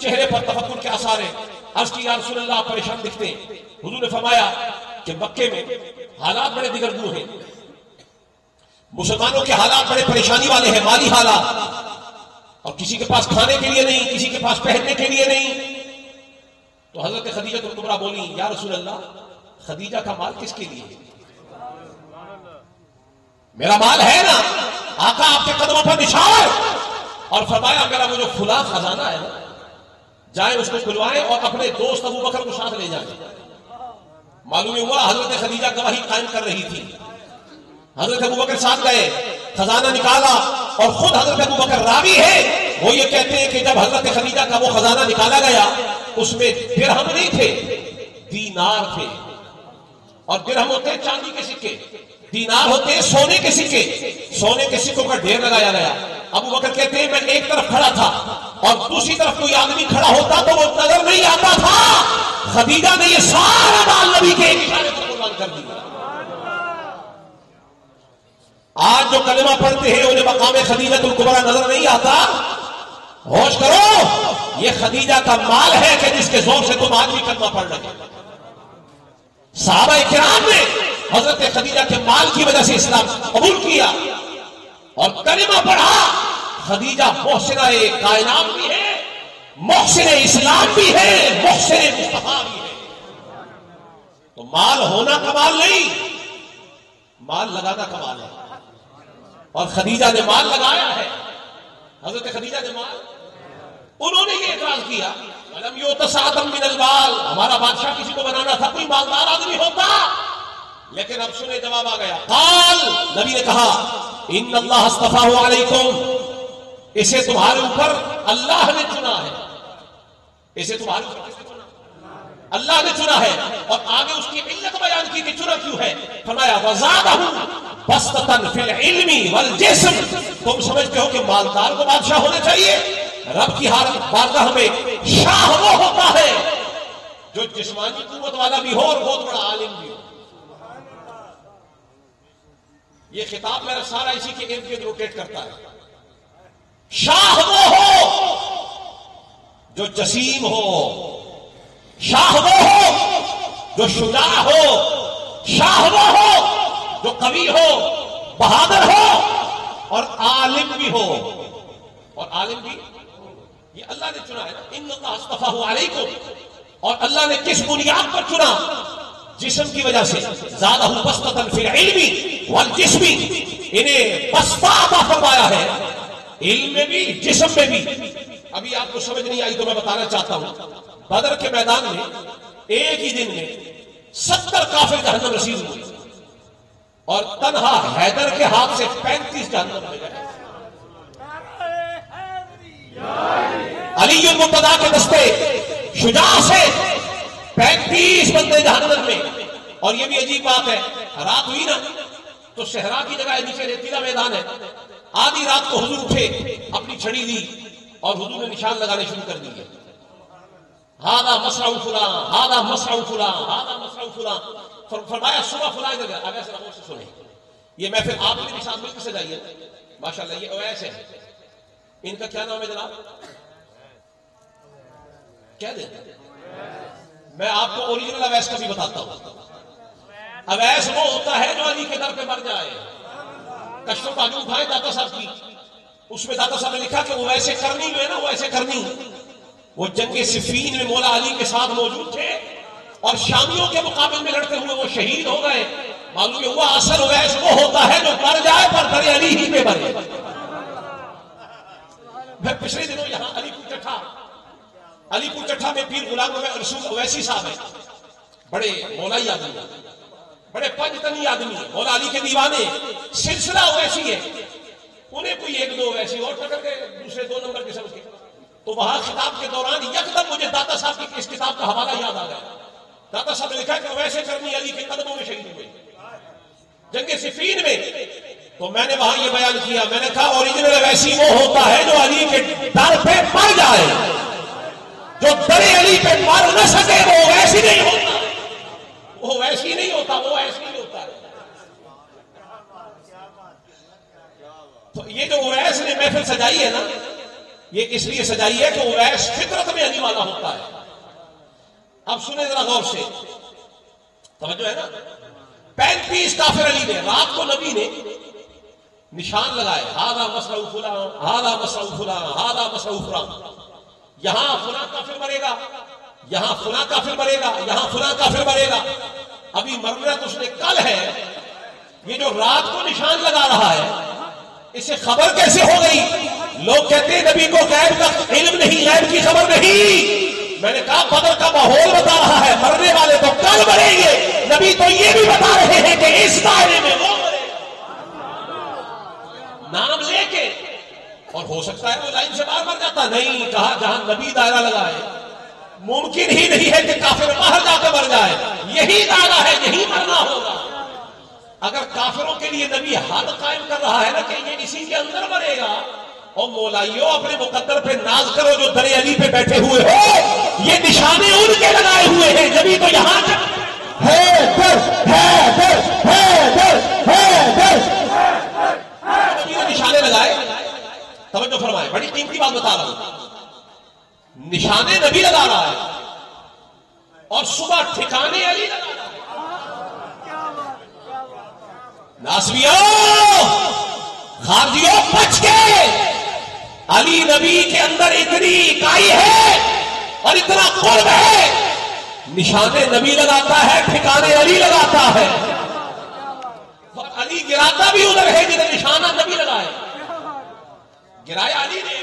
چہرے پر تفکر کے آثار ہیں، عرض کی یا رسول اللہ پریشان دکھتے ہیں۔ حضور نے فرمایا کہ مکے میں حالات بڑے دگرگوں ہیں، مسلمانوں کے حالات بڑے پریشانی والے ہیں، مالی حالات، اور کسی کے پاس کھانے کے لیے نہیں، کسی کے پاس پہننے کے لیے نہیں۔ تو حضرت خدیجہ الکبریٰ بولی یا رسول اللہ خدیجہ کا مال کس کے لیے؟ میرا مال ہے نا، آقا آپ کے قدموں پر نشان، اور فرمایا میرا وہ جو کھلا خزانہ ہے نا، جائیں اس کو کھلوائیں اور اپنے دوست ابو بکر کو ساتھ لے جائیں۔ معلوم ہوا حضرت خدیجہ گواہی قائم کر رہی تھی، حضرت ابو بکر ساتھ گئے، خزانہ نکالا، اور خود حضرت ابو بکر راوی ہے، وہ یہ کہتے ہیں کہ جب حضرت خدیجہ کا وہ خزانہ نکالا گیا اس میں درہم نہیں تھے، دینار تھے، اور درہم ہوتے ہیں چاندی کے سکے، دینار ہوتے ہیں سونے کے سکے، سونے کے سکوں کا ڈھیر لگایا گیا۔ ابو بکر کہتے ہیں میں ایک طرف کھڑا تھا اور دوسری طرف کوئی آدمی کھڑا ہوتا تو وہ نظر نہیں آتا تھا۔ خدیجہ نے یہ سارا مال نبی کے ایک اشارے پر قربان کر دیا۔ آج جو کلمہ پڑھتے ہیں انہیں مقام خدیجہ الکبریٰ نظر نہیں آتا، ہوش کرو، یہ خدیجہ کا مال ہے کہ جس کے زور سے تم آج بھی کلمہ پڑھ رہے ہیں۔ صحابہ کرام نے حضرت خدیجہ کے مال کی وجہ سے اسلام قبول کیا اور کلمہ پڑھا۔ خدیجہ محسنہ کائنات بھی ہے، محسن اسلام بھی ہے، محسن مصطفیٰ بھی ہے۔ تو مال ہونا کمال نہیں، مال لگانا کمال ہے، اور خدیجہ نے مال لگایا ہے۔ حضرت خدیجہ نے مال، انہوں نے یہ اعتراض کیا وَلَمْ يُؤْتَ سَعَةً مِّنَ الْمَالِ، ہمارا بادشاہ کسی کو بنانا تھا کوئی مالدار آدمی ہوتا، لیکن اب سنے جواب آ گیا۔ قال، نبی نے کہا ان اللہ اصطفاہ علیکم، اسے تمہارے اوپر اللہ نے چنا ہے، اسے تمہارے اوپر کس نے چنا؟ اللہ نے چنا ہے، اور آگے اس کی علت بیان کی کہ چنا کیوں ہے، فرمایا وَزَادَهُ بَسْطَةً فِي الْعِلْمِ وَالْجِسْمِ، تم سمجھتے ہو کہ مالدار کو بادشاہ ہونا چاہیے؟ رب کی بارگاہ میں شاہ وہ ہوتا ہے جو جسمانی قوت والا بھی ہو اور بہت بڑا عالم بھی ہو۔ یہ خطاب میرا سارا اسی کے ارد گرد روٹیٹ کرتا ہے۔ شاہ وہ ہو جو جسیم ہو، شاہ وہ ہو جو شجاع ہو، شاہ وہ ہو جو قوی ہو، بہادر ہو، اور عالم بھی ہو، اور عالم بھی یہ اللہ نے چنا ہے نا۔ ان اللہ اصطفاہ علیکم، اور اللہ نے کس بنیاد پر چنا؟ جسم کی وجہ سے زادہ بسطۃ فی العلم والجسم، انہیں بسطہ عطا فرمایا ہے علم میں بھی جسم میں بھی. ابھی آپ کو سمجھ نہیں آئی تو میں بتانا چاہتا ہوں، بدر کے میدان میں ایک ہی دن میں 70 کافر جہنم رسید ہوئے اور تنہا حیدر کے ہاتھ سے 35 جہنم میں گئے. علی المرتضیٰ کے دستے شجاع سے 35 بندے جہنم میں. اور یہ بھی عجیب بات ہے، رات ہوئی نا تو صحرا کی جگہ نیچے ریتیلا میدان ہے. آدھی رات کو حضور اٹھے، اپنی چھڑی لی اور حضور نے نشان لگانے شروع کر دیے. ہاذا مصرع فلاں، ہاذا مصرع فلاں، ہاذا مصرع فلاں. فرمایا صبح فلاں ادھر گیا. اب ایسے لوگوں سے سنیں، یہ محفل آپ میرے ساتھ مل کے سجائیے. ماشاءاللہ یہ اویس ہے. ان کا کیا نام ہے جناب؟ کیا دیں؟ میں آپ کو اوریجنل اویس کا بھی بتاتا ہوں. اویس وہ ہوتا ہے جو علی کے در پہ مر جائے. کشف التعجب اٹھائے داتا صاحب کی، اس میں داتا صاحب نے لکھا کہ وہ ویسے کرنی جو ہے نا، وہ ایسے کرنی. وہ جنگ صفین میں مولا علی کے ساتھ موجود تھے اور شامیوں کے مقابل میں لڑتے ہوئے وہ شہید ہو گئے. معلوم ہوا اصل اویس وہ ہوتا ہے جو مر جائے پر در علی ہی پہ مرے. میں پچھلے دنوں یہاں علی پور چٹھا میں پیر غلام رسول اویسی صاحب ہیں، بڑے مولائی آدمی، بڑے پنجتنی آدمی، مولا علی کے دیوانے. سلسلہ اویسی ہے، انہیں کوئی ایک دو اویسی اور پکڑ کے دوسرے 2 نمبر کے سمجھ کے. تو وہاں خطاب کے دوران یکدم مجھے داتا صاحب کی اس کتاب کا حوالہ یاد آ گیا. داتا صاحب نے لکھا کہ ویسے کرنی علی کے قدموں میں شہید ہوئے جنگ صفین میں. تو میں نے وہاں یہ بیان کیا، میں نے کہا اوریجنل ویسی وہ ہوتا ہے جو علی کے در پہ مر جائے. جو در علی پہ مر نہ سکے وہ ویسی نہیں ہوتا، وہ ویسی نہیں ہوتا، وہ ایسی نہیں ہوتا. تو یہ جو اویس نے محفل سجائی ہے نا، یہ اس لیے سجائی ہے کہ اویس فطرت میں علی والا ہوتا ہے. اب سنیں ذرا غور سے، توجہ ہے نا. 35 کافر علی نے رات کو نبی نے نشان لگائے، ہاذا مصرع فلاں، ہاذا مصرع فلاں، ہاذا مصرع فلاں. یہاں فلاں کافر مرے گا، یہاں فلاں کافر مرے گا، یہاں فلاں کافر مرے گا. ابھی مرنا تو اس نے کل ہے. یہ جو رات کو نشان لگا رہا ہے اسے خبر کیسے ہو گئی؟ لوگ کہتے ہیں نبی کو غیب کا علم نہیں، غیب کی خبر نہیں. میں نے کہا بدر کا ماحول بتا رہا ہے، مرنے والے تو کل مریں گے. نبی تو یہ بھی بتا رہے ہیں کہ اس دائرے میں وہ مرے نام لے کے. اور ہو سکتا ہے وہ لائن سے باہر مر جاتا. نہیں، کہا جہاں نبی دائرہ لگائے ممکن ہی نہیں ہے کہ کافر باہر جا کے مر جائے. یہی دائرہ ہے، یہی مرنا ہوگا. اگر کافروں کے لیے نبی حد قائم کر رہا ہے نا کہ یہ اسی کے اندر مرے گا، اور مولائیوں اپنے مقدر پہ ناز کرو جو در علی پہ بیٹھے ہوئے ہو، یہ نشانے ان کے لگائے ہوئے ہیں. نبی تو یہاں نبی نے نشانے لگائے. توجہ فرمائے، بڑی قیمتی بات بتا رہا ہوں. نشانے نبی لگا رہا ہے اور صبح ٹھکانے علی لگا رہا ہے. ناسبیوں، خارجیوں، بچ کے. علی نبی کے اندر اتنی اکائی ہے اور اتنا قرب ہے، نشانے نبی لگاتا ہے، ٹھکانے علی لگاتا ہے. اور علی گراتا بھی ادھر ہے جدھر نشانہ نبی لگائے. گرایا علی نے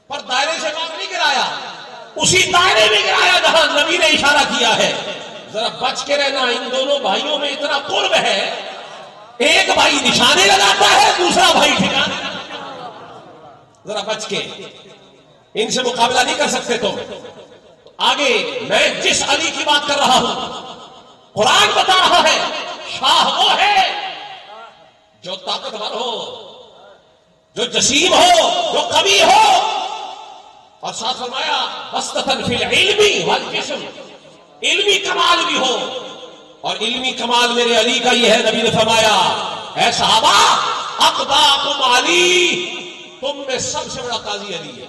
پر دائرے سے باہر نہیں گرایا، اسی دائرے میں گرایا جہاں نبی نے اشارہ کیا ہے. ذرا بچ کے رہنا، ان دونوں بھائیوں میں اتنا قرب ہے. ایک بھائی نشانے لگاتا ہے، دوسرا بھائی ٹھکانے لگاتا ہے. ذرا بچ کے، ان سے مقابلہ نہیں کر سکتے. تو آگے میں جس علی کی بات کر رہا ہوں، قرآن بتا رہا ہے شاہ وہ ہے جو طاقتور ہو، جو جسیم ہو، جو قوی ہو. اور ساتھ فرمایا بسطۃ فی العلم والجسم، علمی کمال بھی ہو. اور علمی کمال میرے علی کا یہ ہے. نبی نے فرمایا اے صحابہ اقباکم علی، تم میں سب سے بڑا قاضی علی ہے.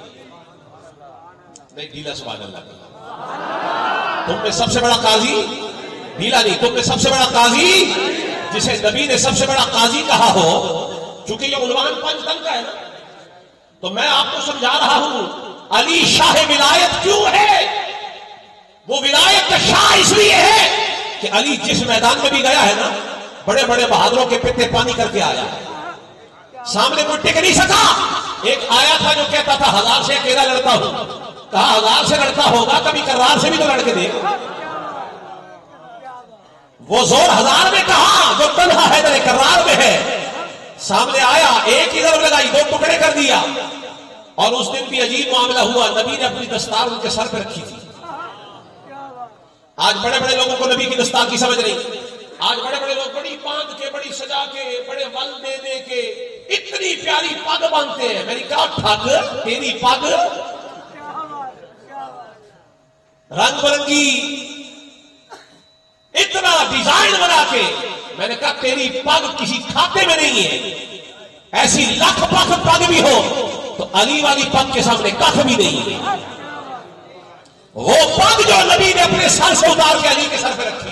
نہیں ڈھیلا، سبحان اللہ. تم میں سب سے بڑا قاضی، ڈھیلا نہیں، تم میں سب سے بڑا قاضی، جسے نبی نے سب سے بڑا قاضی کہا ہو. چونکہ یہ عنوان پنجتن کا ہے نا، تو میں آپ کو سمجھا رہا ہوں علی شاہ ولایت کیوں ہے. وہ ولایت کا شاہ اس لیے ہے کہ علی جس میدان میں بھی گیا ہے نا، بڑے بڑے بہادروں کے پیتے پانی کر کے آیا، سامنے کوئی ٹک نہیں سکا۔ ایک آیا تھا جو کہتا تھا 1000 سے اکیلا لڑتا ہوں، کہا 1000 سے لڑتا ہوگا کبھی کرار سے بھی تو لڑ کے دے۔ وہ زور 1000 میں کہا جو تنہا حیدر کرار میں ہے، سامنے آیا ایک ادھر لگائی 2 ٹکڑے کر دیا۔ اور اس دن بھی عجیب معاملہ ہوا، نبی نے اپنی دستار ان کے سر پہ رکھی تھی۔ آج بڑے بڑے لوگوں کو نبی کی دستار کی سمجھ نہیں، آج بڑے بڑے لوگ بڑی باندھ کے، بڑی سجا کے، بڑے ول دے دے کے اتنی پیاری پگ باندھتے ہیں۔ میں نے کہا ٹھگ تیری پگ رنگ برنگی اتنا ڈیزائن بنا کے، میں نے کہا تیری پگ کسی کھاتے میں نہیں ہے، ایسی لکھ پگ پگ بھی ہو تو علی والی پگ کے سامنے کھ بھی نہیں ہے۔ وہ پگ جو نبی نے اپنے سر سے اتار کے علی کے سر پہ رکھی،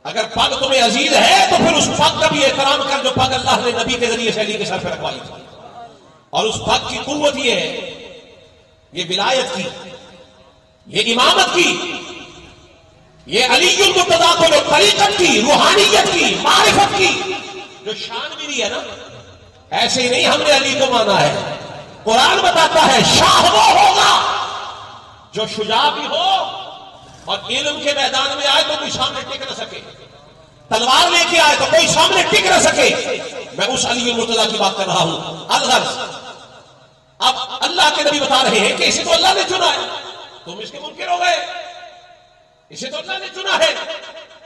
اگر پگ تمہیں عزیز ہے تو پھر اس پگ کا بھی احترام کر جو پگ اللہ نے نبی کے ذریعے سے علی کے سر پہ رکھوائی تھی۔ اور اس پگ کی قوت یہ ہے، یہ ولایت کی، یہ امامت کی، یہ علی المرتضیٰ کو جو طریقت کی، روحانیت کی، معرفت کی جو شان ملی ہے نا، ایسے ہی نہیں ہم نے علی کو مانا ہے۔ قرآن بتاتا ہے شاہ وہ ہوگا جو شجاع بھی ہو اور علم کے میدان میں آئے تو کوئی سامنے ٹک نہ سکے، تلوار لے کے آئے تو کوئی سامنے ٹک نہ سکے۔ میں اس علی المرتضیٰ کی بات کر رہا ہوں۔ الغرض اب اللہ کے نبی بتا رہے ہیں کہ اسے تو اللہ نے چنا ہے، تم اس کے منکر ہو گئے، اسے تو اللہ نے چنا ہے۔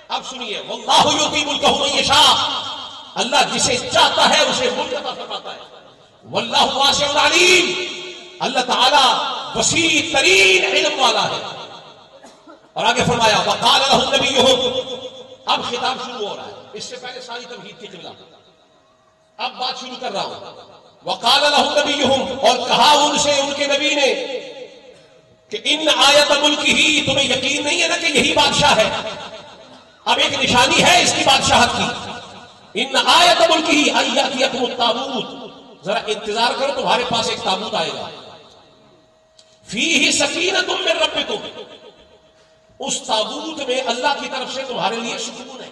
اب سنیے، واللہ یؤتی ملکہ من یشاء، اللہ جسے چاہتا ہے اسے ملک عطا فرماتا ہے۔ واللہ واسع علیم، اللہ تعالی وسیع ترین علم والا ہے۔ اور آگے فرمایا وقال لهم نبیہم، اب خطاب شروع ہو رہا ہے، اس سے پہلے ساری توحید کی قبلہ، اب بات شروع کر رہا ہوں۔ وقال لهم نبیہم، اور کہا ان سے ان کے نبی نے کہ ان آیت ملک ہی، تمہیں یقین نہیں ہے نا کہ یہی بادشاہ ہے؟ اب ایک نشانی ہے اس کی بادشاہت کی۔ ان آیت ملک ہی ان یاتیکم التابوت، ذرا انتظار کرو تمہارے پاس ایک تابوت آئے گا، فیہ سکینۃ من ربکم، اس تابوت میں اللہ کی طرف سے تمہارے لیے سکون ہے۔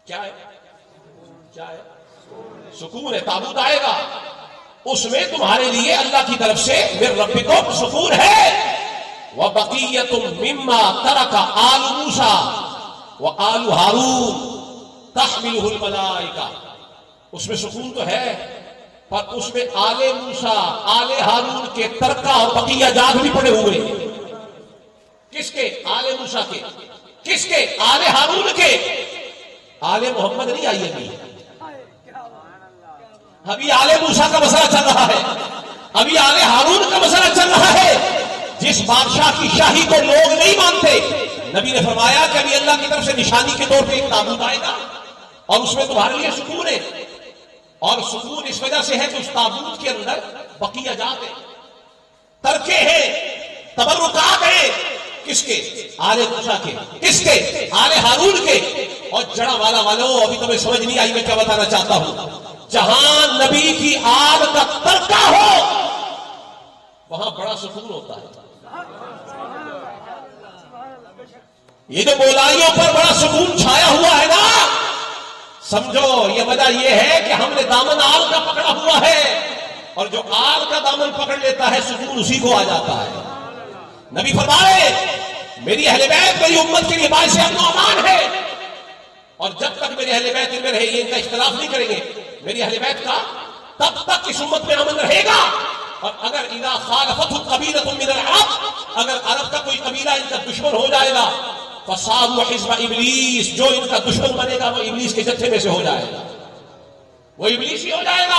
کیا ہے؟ کیا ہے؟ سکون ہے۔ تابوت آئے گا، اس میں تمہارے لیے اللہ کی طرف سے من ربکم سکون ہے۔ وبقیۃ مما ترک آل موسیٰ وآل ہارون تحملہ الملائکہ، اس میں سکون تو ہے، پر اس میں آل موسیٰ آل ہارون کے ترکہ اور بقیہ جات بھی پڑے ہوئے۔ کس کے؟ آل موسیٰ کے۔ کس کے؟ آل ہارون کے۔ آل محمد نہیں آئی ابھی آل موسیٰ کا مسئلہ چل رہا ہے، ابھی آل ہارون کا مسئلہ چل رہا ہے۔ جس بادشاہ کی شاہی کو لوگ نہیں مانتے، نبی نے فرمایا کہ ابھی اللہ کی طرف سے نشانی کے طور پہ ایک تابوت آئے گا اور اس میں تمہارے لیے سکون ہے۔ اور سکون اس وجہ سے ہے کہ اس تابوت کے اندر بقیہ جات ہیں، ترکے ہیں، تبرکات ہیں۔ کس کے؟ آل موسیٰ کے۔ کس کے؟ آل ہارون کے۔ اور جڑا والا والوں، ابھی تمہیں سمجھ نہیں آئی میں کیا بتانا چاہتا ہوں۔ جہاں نبی کی آل کا ترکہ ہو وہاں بڑا سکون ہوتا ہے۔ یہ جو بولائیوں پر بڑا سکون چھایا ہوا ہے نا، سمجھو یہ وجہ یہ ہے کہ ہم نے دامن آل کا پکڑا ہوا ہے، اور جو آل کا دامن پکڑ لیتا ہے سکون اسی کو آ جاتا ہے۔ نبی فرمائے میری اہل بیت میری امت کے لیے باعث امن و امان ہے، اور جب تک میرے اہل بیت ان میں رہے یہ ان کا اختلاف نہیں کریں گے میری اہل بیت کا، تب تک اس امت میں امن رہے گا۔ اور اگر اذا خالفت قبیلۃ من العرب، اگر عرب کا کوئی قبیلہ ان کا دشمن ہو جائے گا، فصاروا حزب ابلیس، جو ان کا دشمن بنے گا وہ ابلیس کے جتھے میں سے ہو جائے گا، وہ ابلیس ہی ہو جائے گا۔